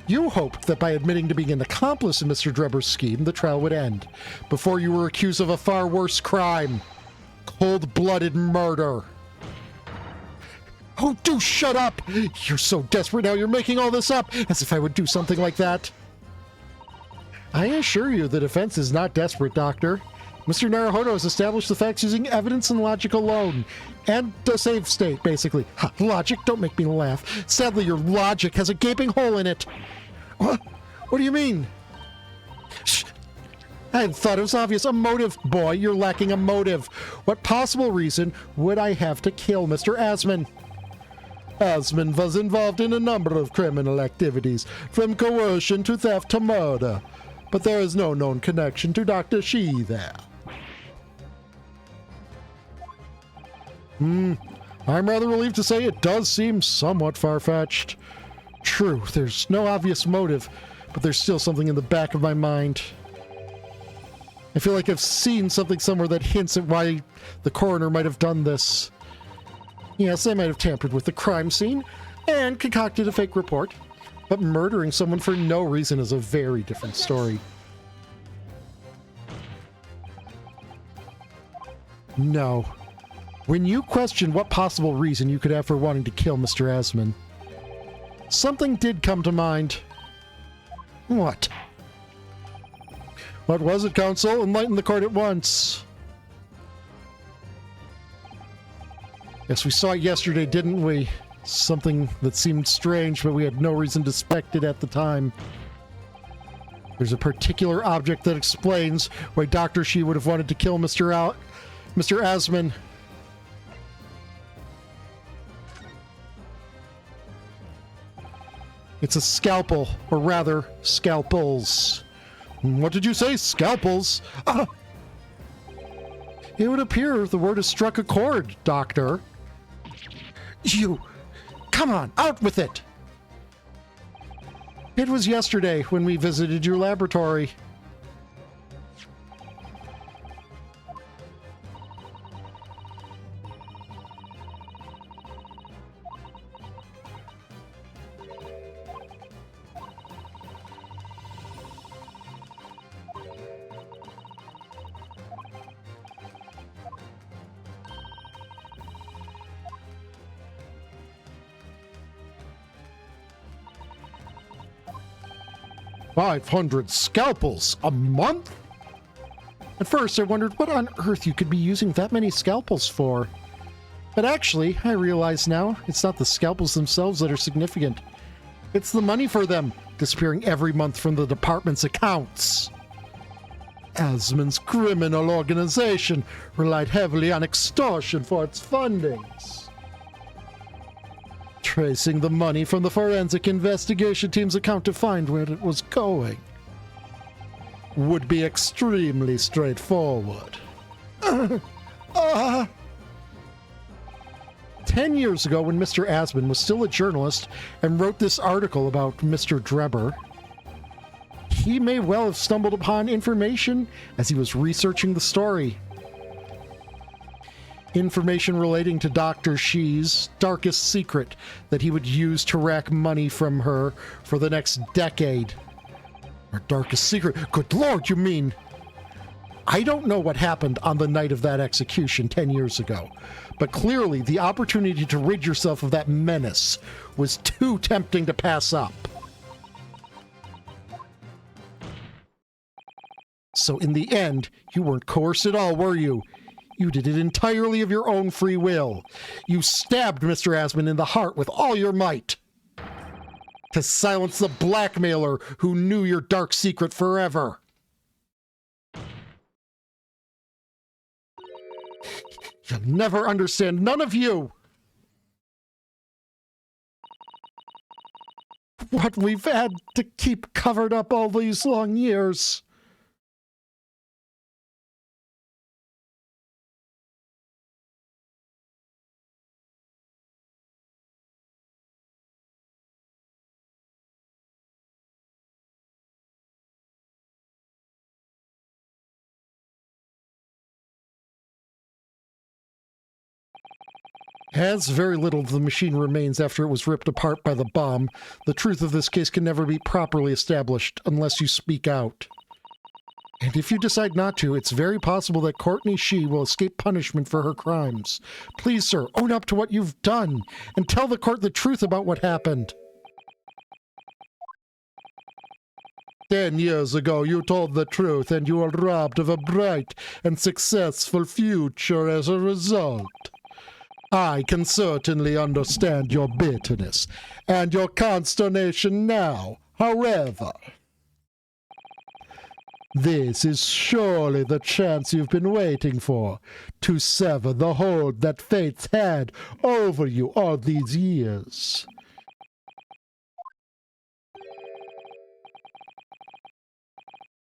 You hoped that by admitting to being an accomplice in Mr. Drebber's scheme, the trial would end, before you were accused of a far worse crime. Cold-blooded murder. Oh, do shut up! You're so desperate now you're making all this up, as if I would do something like that. I assure you the defense is not desperate, Doctor. Mr. Naruhodo has established the facts using evidence and logic alone. And a safe state, basically. Ha, logic? Don't make me laugh. Sadly, your logic has a gaping hole in it. What do you mean? Shh. I thought it was obvious. A motive. Boy, you're lacking a motive. What possible reason would I have to kill Mr. Asman? Asman was involved in a number of criminal activities, from coercion to theft to murder. But there is no known connection to Dr. Shee there. I'm rather relieved to say it does seem somewhat far-fetched. True, there's no obvious motive, but there's still something in the back of my mind. I feel like I've seen something somewhere that hints at why the coroner might have done this. Yes, they might have tampered with the crime scene and concocted a fake report, but murdering someone for no reason is a very different story. No. When you question what possible reason you could have for wanting to kill Mr. Asman, something did come to mind. What? What was it, counsel? Enlighten the court at once. Yes, we saw it yesterday, didn't we? Something that seemed strange, but we had no reason to suspect it at the time. There's a particular object that explains why Dr. Shee would have wanted to kill Mr. Asman. It's a scalpel, or rather, scalpels. What did you say? Scalpels? It would appear the word has struck a chord, Doctor. You! Come on, out with it! It was yesterday when we visited your laboratory. $500 scalpels a month? At first, I wondered what on earth you could be using that many scalpels for. But actually, I realize now, it's not the scalpels themselves that are significant. It's the money for them, disappearing every month from the department's accounts. Asmon's criminal organization relied heavily on extortion for its fundings. Tracing the money from the forensic investigation team's account to find where it was going would be extremely straightforward. 10 years ago, when Mr. Asmon was still a journalist and wrote this article about Mr. Drebber, he may well have stumbled upon information as he was researching the story. Information relating to Dr. Shee's darkest secret that he would use to rack money from her for the next decade. Her darkest secret? Good Lord, you mean? I don't know what happened on the night of that execution 10 years ago, but clearly the opportunity to rid yourself of that menace was too tempting to pass up. So in the end, you weren't coerced at all, were you? You did it entirely of your own free will. You stabbed Mr. Asmon in the heart with all your might to silence the blackmailer who knew your dark secret forever. You'll never understand, none of you, what we've had to keep covered up all these long years. As very little of the machine remains after it was ripped apart by the bomb, the truth of this case can never be properly established unless you speak out. And if you decide not to, it's very possible that Courtney Shee will escape punishment for her crimes. Please, sir, own up to what you've done and tell the court the truth about what happened. 10 years ago, you told the truth and you were robbed of a bright and successful future as a result. I can certainly understand your bitterness and your consternation now. However, this is surely the chance you've been waiting for, to sever the hold that fate's had over you all these years.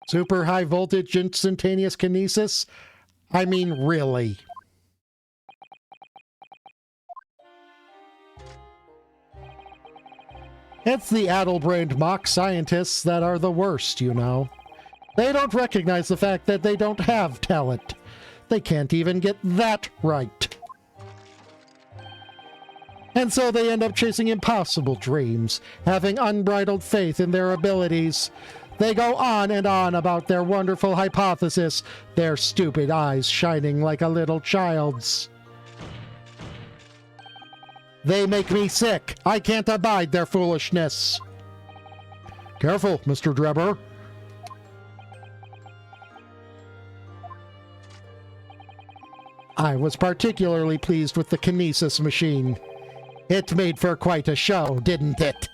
Super high voltage instantaneous kinesis? I mean, really. It's the addle-brained mock scientists that are the worst, you know. They don't recognize the fact that they don't have talent. They can't even get that right. And so they end up chasing impossible dreams, having unbridled faith in their abilities. They go on and on about their wonderful hypothesis, their stupid eyes shining like a little child's. They make me sick. I can't abide their foolishness. Careful, Mr. Drebber. I was particularly pleased with the kinesis machine. It made for quite a show, didn't it?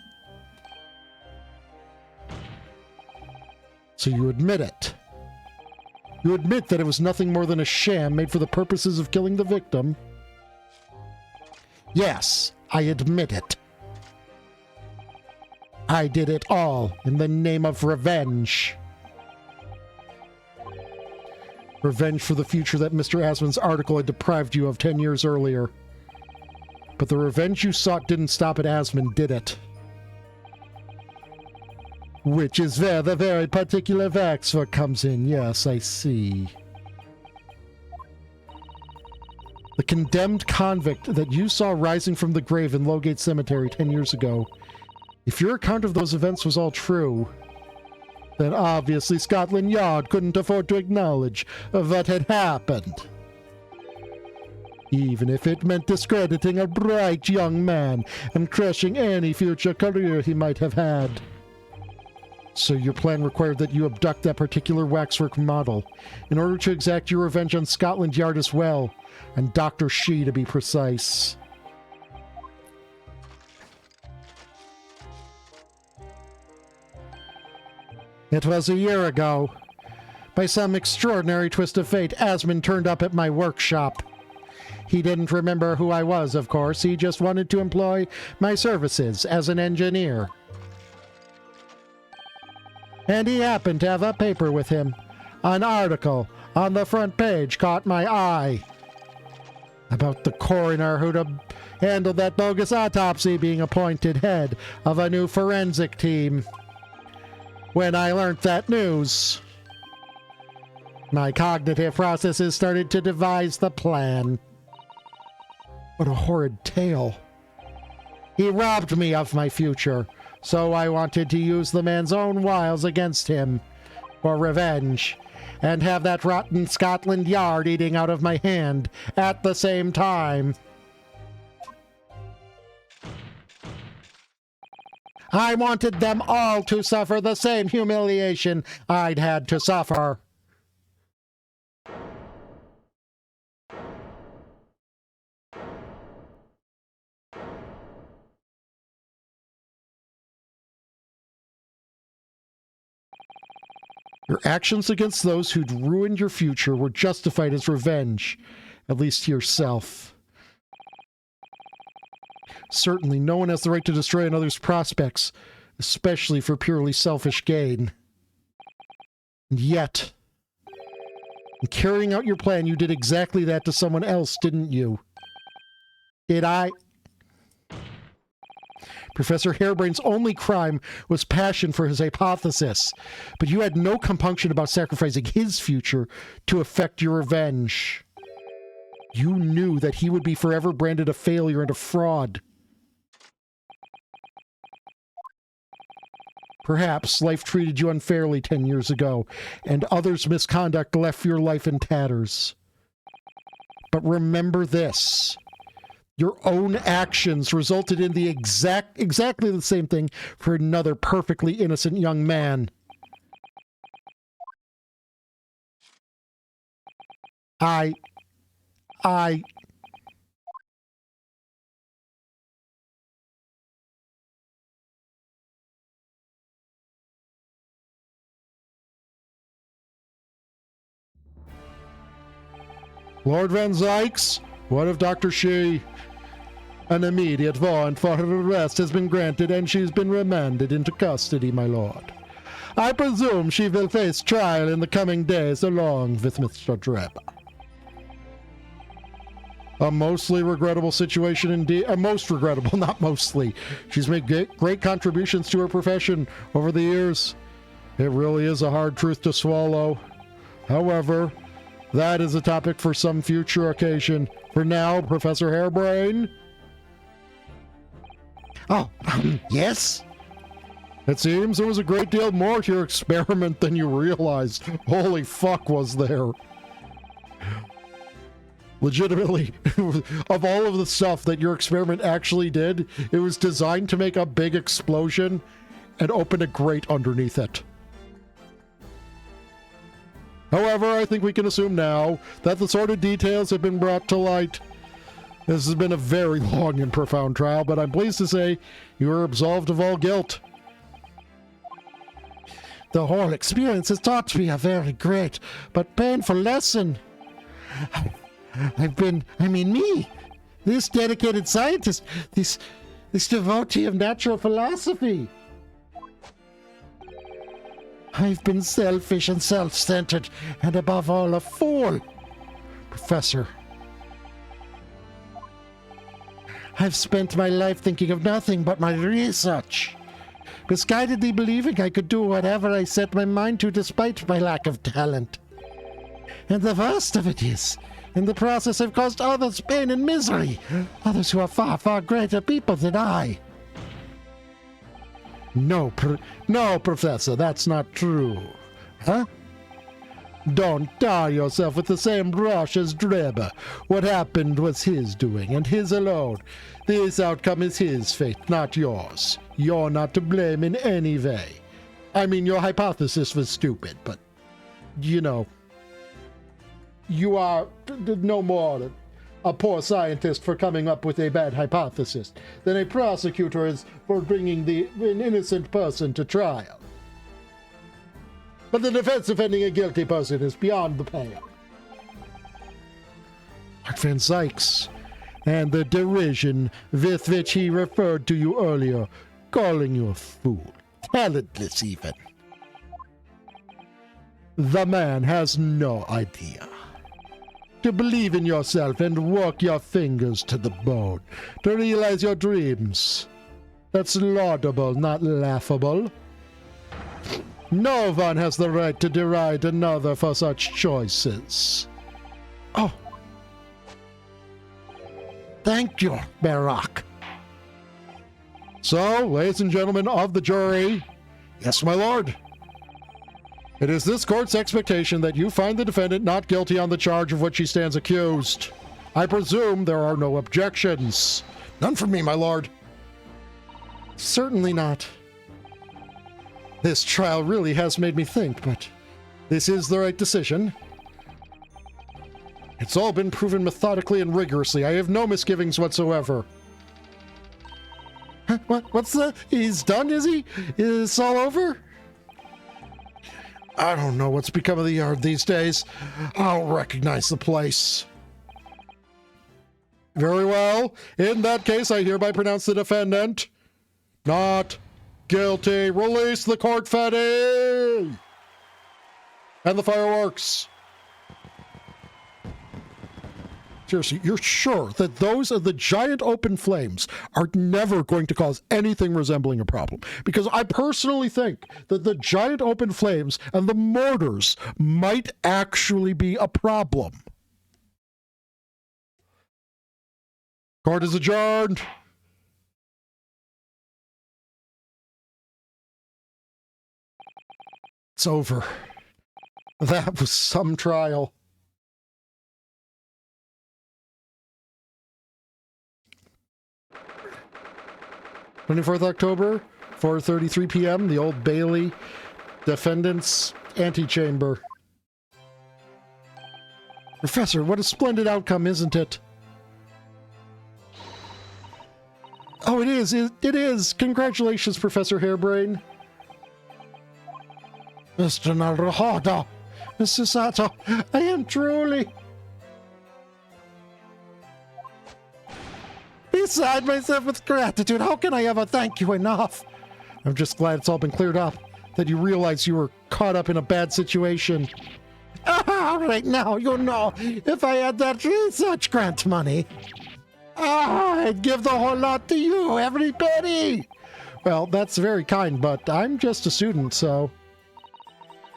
So you admit it. You admit that it was nothing more than a sham made for the purposes of killing the victim. Yes, I admit it. I did it all in the name of revenge. Revenge for the future that Mr. Asmon's article had deprived you of 10 years earlier. But the revenge you sought didn't stop at Asmon, did it? Which is where the very particular Vaxford comes in. Yes, I see. The condemned convict that you saw rising from the grave in Lowgate Cemetery 10 years ago. If your account of those events was all true, then obviously Scotland Yard couldn't afford to acknowledge what had happened. Even if it meant discrediting a bright young man and crushing any future career he might have had. So your plan required that you abduct that particular waxwork model in order to exact your revenge on Scotland Yard as well, and Dr. Shi to be precise. It was a year ago. By some extraordinary twist of fate, Asmon turned up at my workshop. He didn't remember who I was, of course. He just wanted to employ my services as an engineer. And he happened to have a paper with him. An article on the front page caught my eye. About the coroner who'd handled that bogus autopsy being appointed head of a new forensic team. When I learned that news, my cognitive processes started to devise the plan. What a horrid tale. He robbed me of my future, so I wanted to use the man's own wiles against him for revenge, and have that rotten Scotland Yard eating out of my hand at the same time. I wanted them all to suffer the same humiliation I'd had to suffer. Your actions against those who'd ruined your future were justified as revenge, at least to yourself. Certainly, no one has the right to destroy another's prospects, especially for purely selfish gain. And yet, in carrying out your plan, you did exactly that to someone else, didn't you? Did I? Professor Harebrain's only crime was passion for his hypothesis, but you had no compunction about sacrificing his future to effect your revenge. You knew that he would be forever branded a failure and a fraud. Perhaps life treated you unfairly 10 years ago, and others' misconduct left your life in tatters. But remember this. Your own actions resulted in the exactly the same thing for another perfectly innocent young man. Lord Van Zykes, what of Dr. Shi? An immediate warrant for her arrest has been granted and she's been remanded into custody, my lord. I presume she will face trial in the coming days along with Mr. Drebber. A mostly regrettable situation indeed. Most regrettable, not mostly. She's made great contributions to her profession over the years. It really is a hard truth to swallow. However, that is a topic for some future occasion. For now, Professor Harebrain. Oh, yes? It seems there was a great deal more to your experiment than you realized. Holy fuck was there. Legitimately, of all of the stuff that your experiment actually did, it was designed to make a big explosion and open a grate underneath it. However, I think we can assume now that the sort of details have been brought to light. This has been a very long and profound trial, but I'm pleased to say you are absolved of all guilt. The whole experience has taught me a very great but painful lesson. Me, this dedicated scientist, this devotee of natural philosophy, I've been selfish and self-centered, and above all, a fool. Professor, I've spent my life thinking of nothing but my research, misguidedly believing I could do whatever I set my mind to despite my lack of talent. And the worst of it is, in the process I've caused others pain and misery, others who are far, far greater people than I. No, Professor, that's not true. Huh? Don't tar yourself with the same brush as Drebber. What happened was his doing, and his alone. This outcome is his fate, not yours. You're not to blame in any way. I mean, your hypothesis was stupid, but, you know, you are no more a poor scientist for coming up with a bad hypothesis than a prosecutor is for bringing an innocent person to trial. But the defense defending a guilty person is beyond the pale. Lord Van Zykes, and the derision with which he referred to you earlier, calling you a fool, talentless even. The man has no idea. To believe in yourself and work your fingers to the bone, to realize your dreams. That's laudable, not laughable. No one has the right to deride another for such choices. Oh. Thank you, Barak. So, ladies and gentlemen of the jury, yes, my lord. It is this court's expectation that you find the defendant not guilty on the charge of which he stands accused. I presume there are no objections. None from me, my lord. Certainly not. This trial really has made me think, but this is the right decision. It's all been proven methodically and rigorously. I have no misgivings whatsoever. Huh? What's that? He's done, is he? Is all over? I don't know what's become of the yard these days. I don't recognize the place. Very well. In that case, I hereby pronounce the defendant not guilty. Release the confetti and the fireworks. Seriously, you're sure that those are the giant open flames are never going to cause anything resembling a problem? Because I personally think that the giant open flames and the mortars might actually be a problem. Court is adjourned. It's over. That was some trial. 24th October, 4:33 p.m., the Old Bailey Defendant's Antechamber. Professor, what a splendid outcome, isn't it? Oh, it is. It is. Congratulations, Professor Hairbrain. Mr. Naruhodo, Mr. Sato, I am truly beside myself with gratitude. How can I ever thank you enough? I'm just glad it's all been cleared up, that you realize you were caught up in a bad situation. Right now, you know, if I had that research grant money, I'd give the whole lot to you, every penny. Well, that's very kind, but I'm just a student, so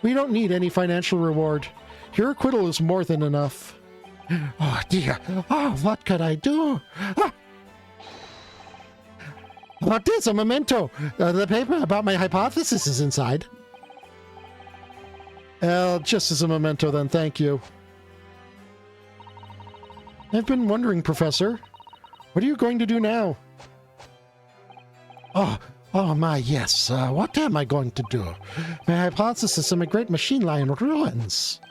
we don't need any financial reward. Your acquittal is more than enough. Oh, dear. Oh, what could I do? Ah. What is a memento? The paper about my hypothesis is inside. Well, just as a memento then, thank you. I've been wondering, Professor, what are you going to do now? Oh my, yes. What am I going to do? My hypothesis and my great machine lie in ruins.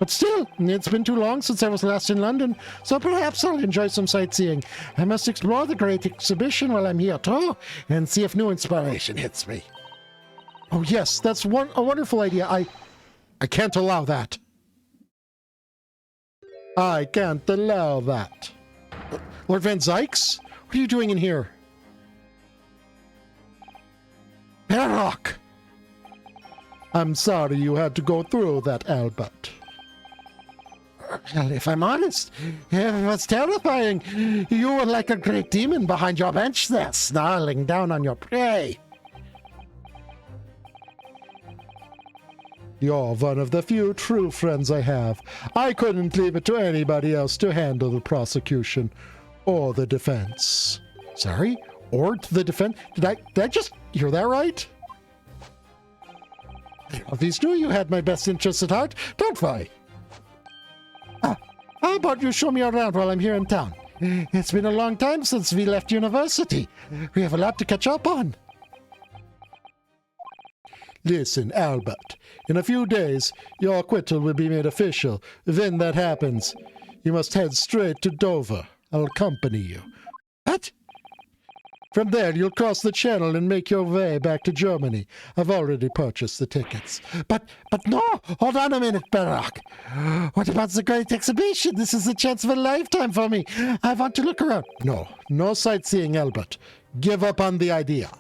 But still, it's been too long since I was last in London, so perhaps I'll enjoy some sightseeing. I must explore the great exhibition while I'm here too, and see if new inspiration hits me. Oh yes, that's a wonderful idea. I can't allow that. I can't allow that. Lord Van Zykes? What are you doing in here? Barak! I'm sorry you had to go through that, Albert. Well, if I'm honest, it was terrifying. You were like a great demon behind your bench there, snarling down on your prey. You're one of the few true friends I have. I couldn't leave it to anybody else to handle the prosecution or the defense. Sorry? Or the defense? Did I just hear that right? I always knew you had my best interests at heart, don't I? How about you show me around while I'm here in town? It's been a long time since we left university. We have a lot to catch up on. Listen, Albert, in a few days, your acquittal will be made official. When that happens, you must head straight to Dover. I'll accompany you. What? From there, you'll cross the channel and make your way back to Germany. I've already purchased the tickets. But no! Hold on a minute, Barack. What about the great exhibition? This is the chance of a lifetime for me. I want to look around. No sightseeing, Albert. Give up on the idea.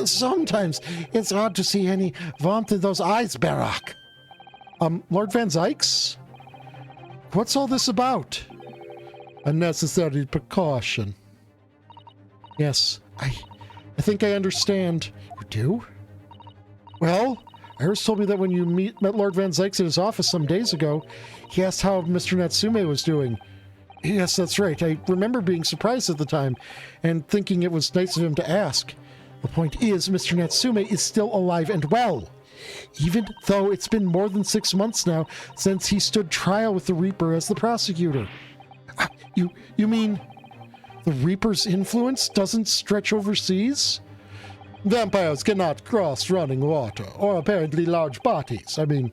Sometimes it's hard to see any warmth in those eyes, Barack. Lord Van Zykes? What's all this about? A necessary precaution. Yes, I think I understand. You do? Well, Iris told me that when you met Lord Van Zykes at his office some days ago, he asked how Mr. Natsume was doing. Yes, that's right. I remember being surprised at the time and thinking it was nice of him to ask. The point is, Mr. Natsume is still alive and well, even though it's been more than 6 months now since he stood trial with the Reaper as the prosecutor. You mean the Reaper's influence doesn't stretch overseas? Vampires cannot cross running water, or apparently large bodies. I mean,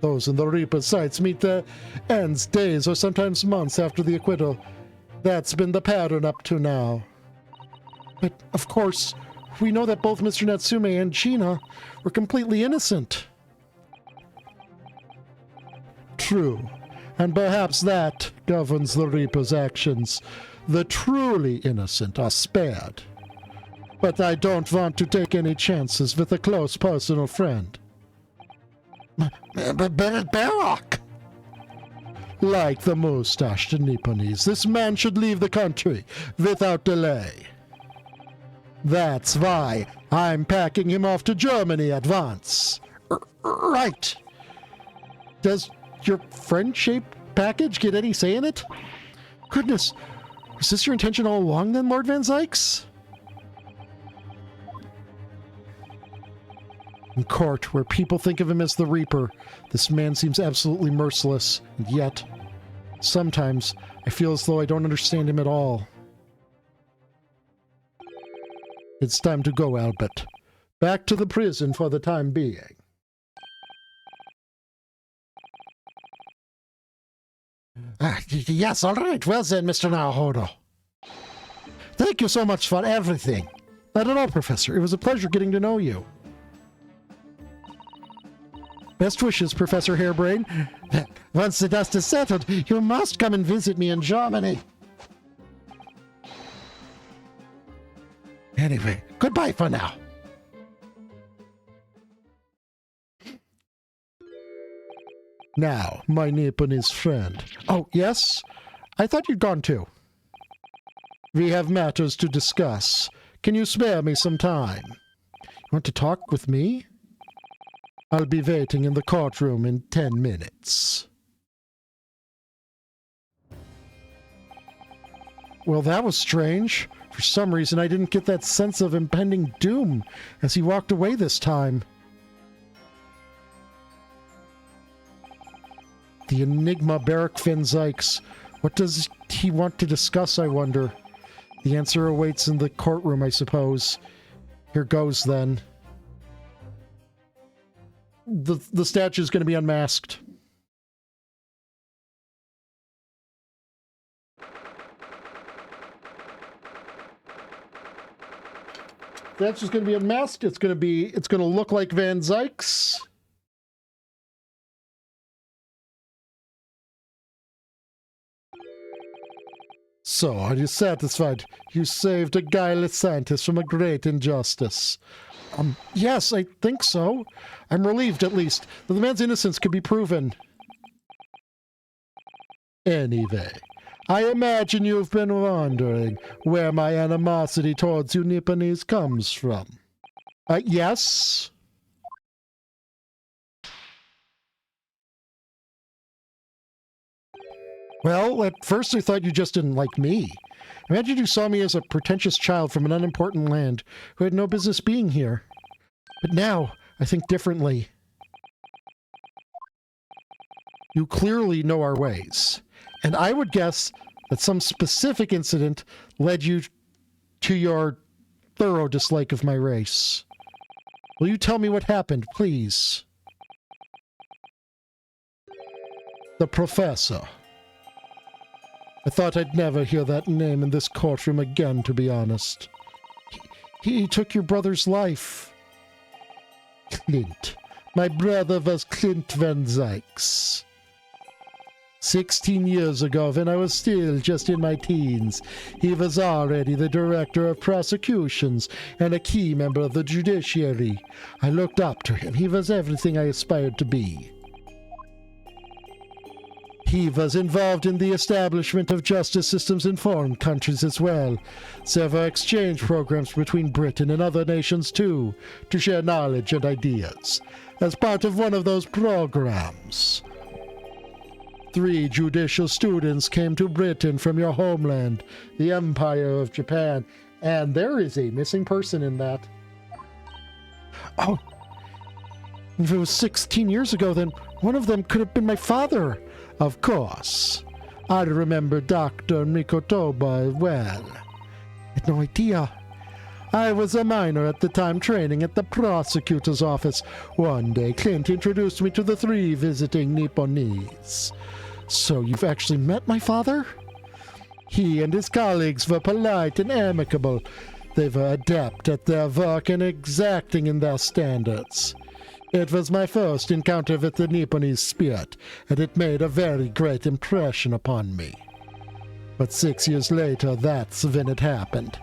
those in the Reaper's sights meet their ends days or sometimes months after the acquittal. That's been the pattern up to now. But, of course, we know that both Mr. Natsume and Gina were completely innocent. True. And perhaps that governs the Reaper's actions. The truly innocent are spared. But I don't want to take any chances with a close personal friend. But Barack! Like the mustached Nipponese, this man should leave the country without delay. That's why I'm packing him off to Germany at once. Right. Does your friend-shaped package get any say in it? Goodness, was this your intention all along then, Lord Van Zykes? In court, where people think of him as the Reaper, this man seems absolutely merciless, and yet, sometimes, I feel as though I don't understand him at all. It's time to go, Albert. Back to the prison for the time being. Yes, all right. Well then, Mr. Naohoro. Thank you so much for everything. Not at all, Professor. It was a pleasure getting to know you. Best wishes, Professor Hairbrain. Once the dust is settled, you must come and visit me in Germany. Anyway, goodbye for now. Now, my Nipponese friend. Oh, yes? I thought you'd gone too. We have matters to discuss. Can you spare me some time? You want to talk with me? I'll be waiting in the courtroom in 10 minutes. Well, that was strange. For some reason, I didn't get that sense of impending doom as he walked away this time. The enigma Barack Van Zykes. What does he want to discuss, I wonder? The answer awaits in the courtroom, I suppose. Here goes, then. The statue is going to be unmasked. Statue's going to be unmasked. It's going to look like Van Zykes. So, are you satisfied? You saved a guileless scientist from a great injustice. Yes, I think so. I'm relieved, at least, that the man's innocence could be proven. Anyway, I imagine you've been wondering where my animosity towards you Nipponese comes from. Yes? Well, at first I thought you just didn't like me. Imagine you saw me as a pretentious child from an unimportant land who had no business being here. But now, I think differently. You clearly know our ways, and I would guess that some specific incident led you to your thorough dislike of my race. Will you tell me what happened, please? The Professor. I thought I'd never hear that name in this courtroom again, to be honest. He took your brother's life. Clint. My brother was Clint Van Zykes. 16 years ago, when I was still just in my teens, he was already the director of prosecutions and a key member of the judiciary. I looked up to him. He was everything I aspired to be. He was involved in the establishment of justice systems in foreign countries as well. Several exchange programs between Britain and other nations too, to share knowledge and ideas. As part of one of those programs, 3 judicial students came to Britain from your homeland, the Empire of Japan, and there is a missing person in that. Oh, if it was 16 years ago, then one of them could have been my father. Of course. I remember Dr. Mikotoba well. I had no idea. I was a minor at the time, training at the prosecutor's office. One day, Clint introduced me to the 3 visiting Nipponese. So you've actually met my father? He and his colleagues were polite and amicable. They were adept at their work and exacting in their standards. It was my first encounter with the Nipponese spirit, and it made a very great impression upon me. But 6 years later, that's when it happened.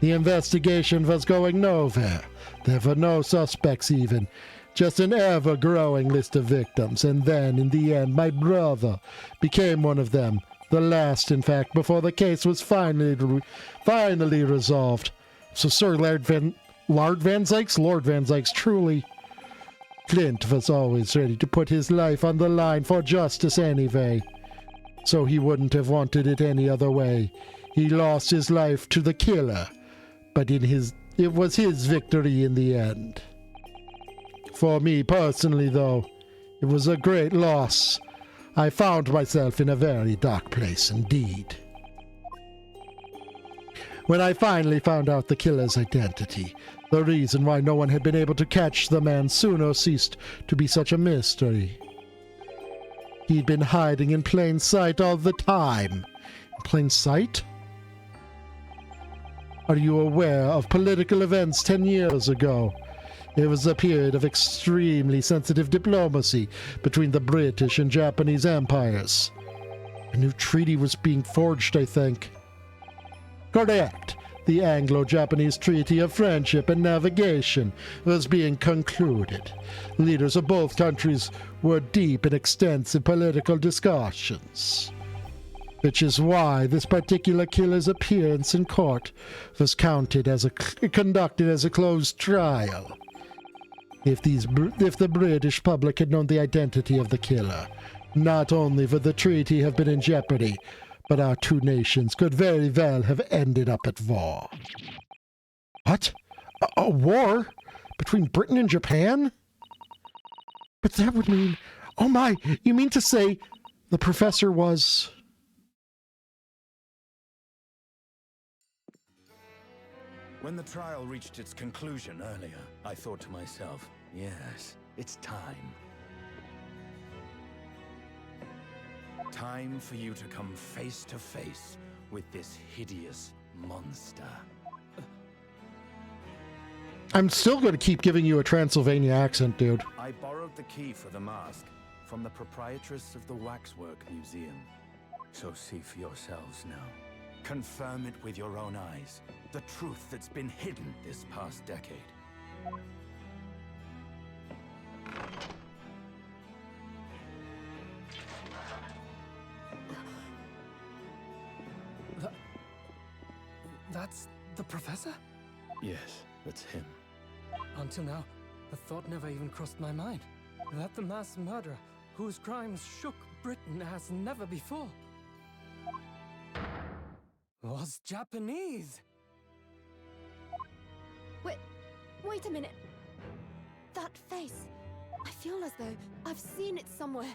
The investigation was going nowhere. There were no suspects even. Just an ever-growing list of victims, and then, in the end, my brother became one of them. The last, in fact, before the case was finally resolved. So Sir Lord Van Zykes, truly. Clint was always ready to put his life on the line for justice anyway. So he wouldn't have wanted it any other way. He lost his life to the killer, but it was his victory in the end. For me personally, though, it was a great loss. I found myself in a very dark place indeed. When I finally found out the killer's identity, the reason why no one had been able to catch the man sooner ceased to be such a mystery. He'd been hiding in plain sight all the time. In plain sight? Are you aware of political events 10 years ago? It was a period of extremely sensitive diplomacy between the British and Japanese empires. A new treaty was being forged, I think. Correct. The Anglo-Japanese Treaty of Friendship and Navigation was being concluded. Leaders of both countries were deep in extensive political discussions. Which is why this particular killer's appearance in court was conducted as a closed trial. If the British public had known the identity of the killer, not only would the treaty have been in jeopardy, but our 2 nations could very well have ended up at war. What? A war? Between Britain and Japan? But that would mean... Oh my, you mean to say the professor was... When the trial reached its conclusion earlier, I thought to myself, yes, it's time. Time for you to come face to face with this hideous monster. I'm still going to keep giving you a Transylvania accent, dude. I borrowed the key for the mask from the proprietress of the Waxwork Museum. So see for yourselves now. Confirm it with your own eyes. The truth that's been hidden this past decade. That's the professor? Yes, that's him. Until now, the thought never even crossed my mind that the mass murderer whose crimes shook Britain as never before was Japanese. Wait a minute. That face. I feel as though I've seen it somewhere.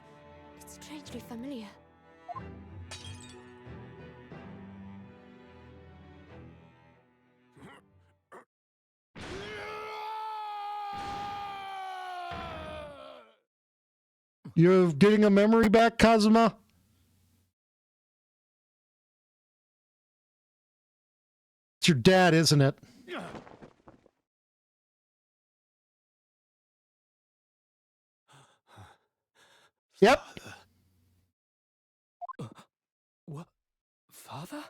It's strangely familiar. You're getting a memory back, Kazuma? It's your dad, isn't it? Yep. What? Father?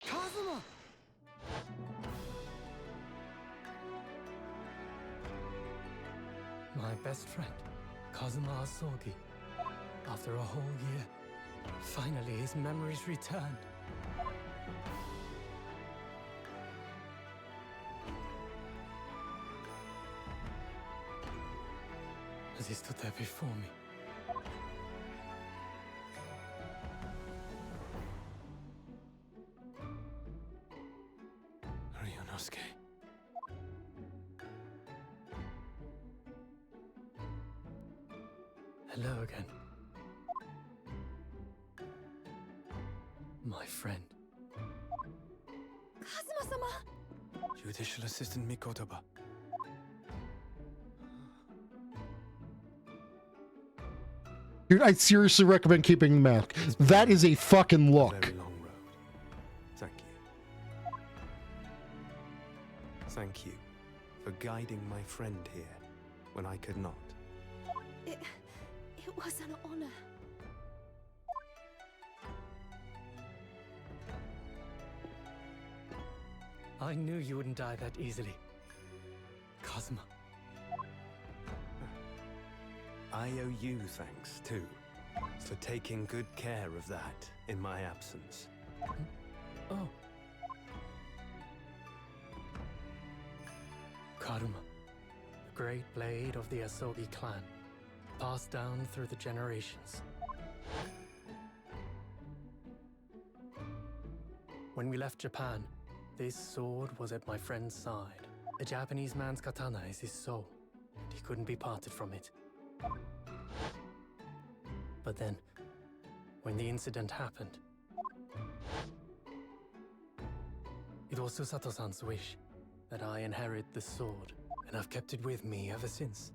Kazuma! My best friend, Kazuma Asogi. After a whole year, finally his memories returned. As he stood there before me. Ryunosuke. Hello again. My friend. Kazuma-sama! Judicial Assistant Mikotoba. Dude, I seriously recommend keeping the mask. That is a fucking look. Very long road. Thank you. Thank you for guiding my friend here when I could not. It was an honor. I knew you wouldn't die that easily. Kazuma. I owe you thanks, too, for taking good care of that in my absence. Oh. Karuma, the great blade of the Asogi clan, passed down through the generations. When we left Japan, this sword was at my friend's side. A Japanese man's katana is his soul, and he couldn't be parted from it. But then, when the incident happened, it was Susato-san's wish that I inherit the sword, and I've kept it with me ever since,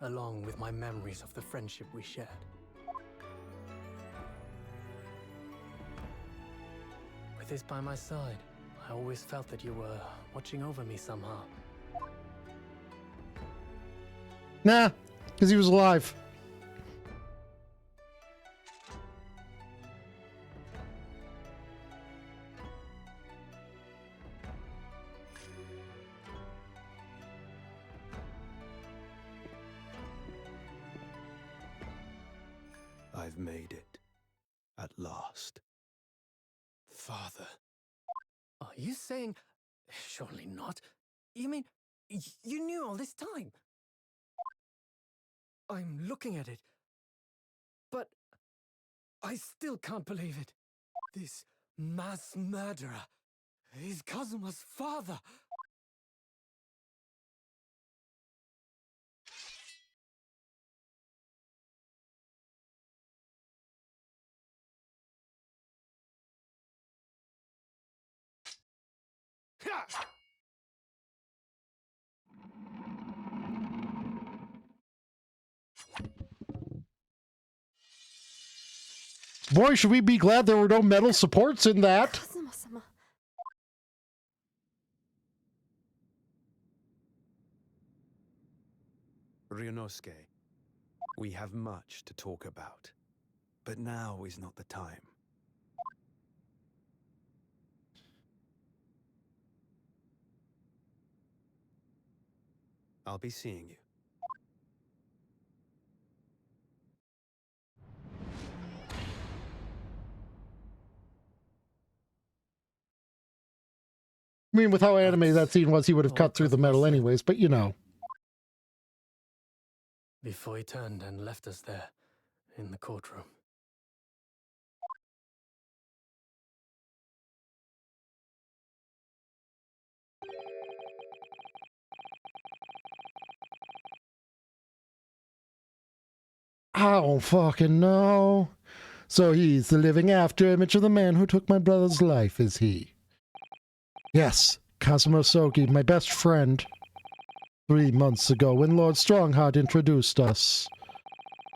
along with my memories of the friendship we shared. With this by my side, I always felt that you were watching over me somehow. Nah, because he was alive. I've made it. At last. Father. Are you saying... Surely not. You mean, you knew all this time? I'm looking at it. But I still can't believe it. This mass murderer is Kazuma's father. Boy, should we be glad there were no metal supports in that. Kazuma-sama. Ryunosuke, we have much to talk about, but now is not the time. I'll be seeing you. I mean, with how anime that scene was, he would have cut through the metal anyways, but you know. Before he turned and left us there, in the courtroom. I don't fucking know. So he's the living afterimage of the man who took my brother's life, is he? Yes, Kazuma Sogi, my best friend. 3 months ago, when Lord Strongheart introduced us,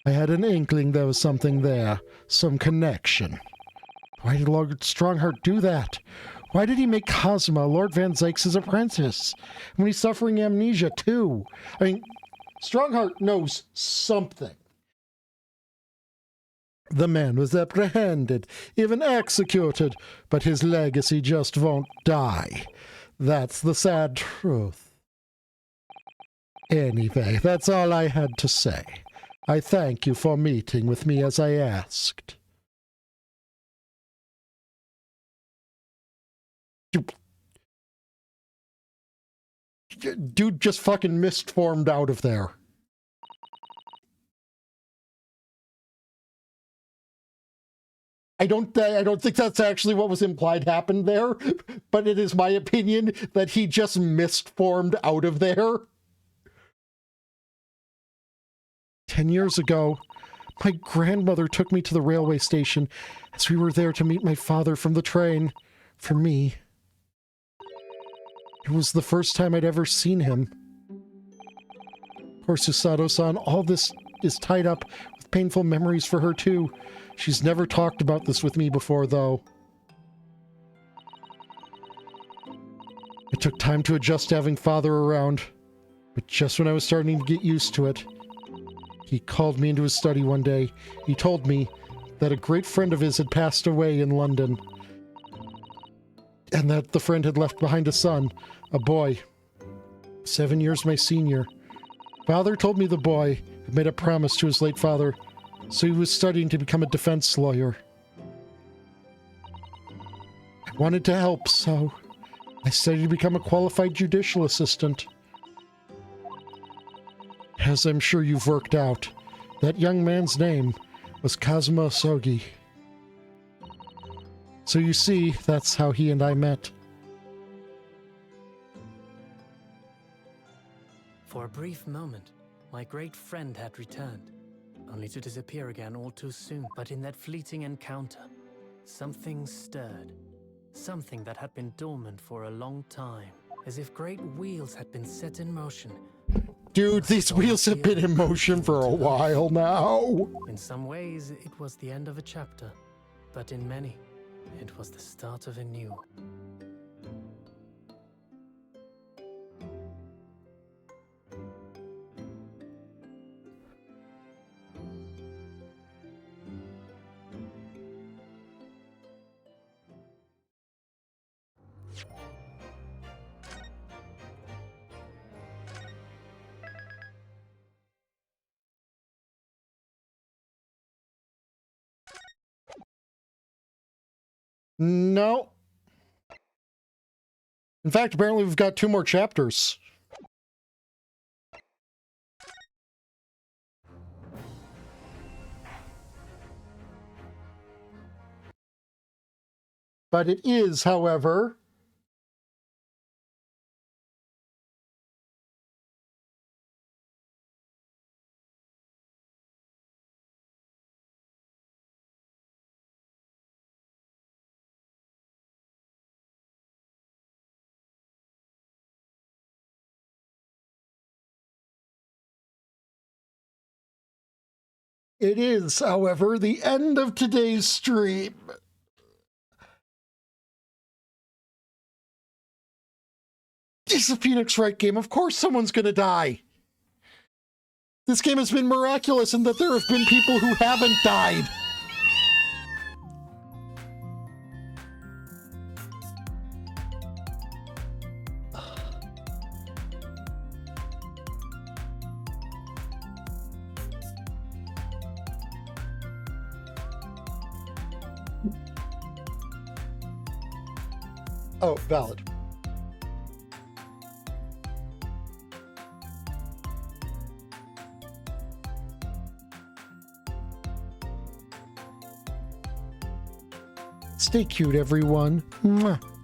I had an inkling there was something there, some connection. Why did Lord Strongheart do that? Why did he make Kazuma Lord Van Zykes' apprentice? When he's suffering amnesia, too. I mean, Strongheart knows something. The man was apprehended, even executed, but his legacy just won't die. That's the sad truth. Anyway, that's all I had to say. I thank you for meeting with me as I asked. Dude just fucking mist-formed out of there. I don't think that's actually what was implied happened there, but it is my opinion that he just mist-formed out of there. 10 years ago, my grandmother took me to the railway station as we were there to meet my father from the train. For me, it was the first time I'd ever seen him. Poor Susato-san, all this is tied up with painful memories for her too. She's never talked about this with me before, though. It took time to adjust to having father around, but just when I was starting to get used to it, he called me into his study one day. He told me that a great friend of his had passed away in London, and that the friend had left behind a son, a boy, 7 years my senior. Father told me the boy had made a promise to his late father, so he was studying to become a defense lawyer. I wanted to help, so I studied to become a qualified judicial assistant. As I'm sure you've worked out, that young man's name was Kazuma Sogi. So you see, that's how he and I met. For a brief moment, my great friend had returned, only to disappear again all too soon. But in that fleeting encounter, something stirred. Something that had been dormant for a long time, as if great wheels had been set in motion. Dude, these wheels have been in motion for a while now. In some ways, it was the end of a chapter, but in many, it was the start of a new. No. In fact, apparently we've got 2 more chapters. But it is, however, the end of today's stream. It's a Phoenix Wright game. Of course someone's gonna die. This game has been miraculous in that there have been people who haven't died. Oh, valid. Stay cute, everyone. Mwah.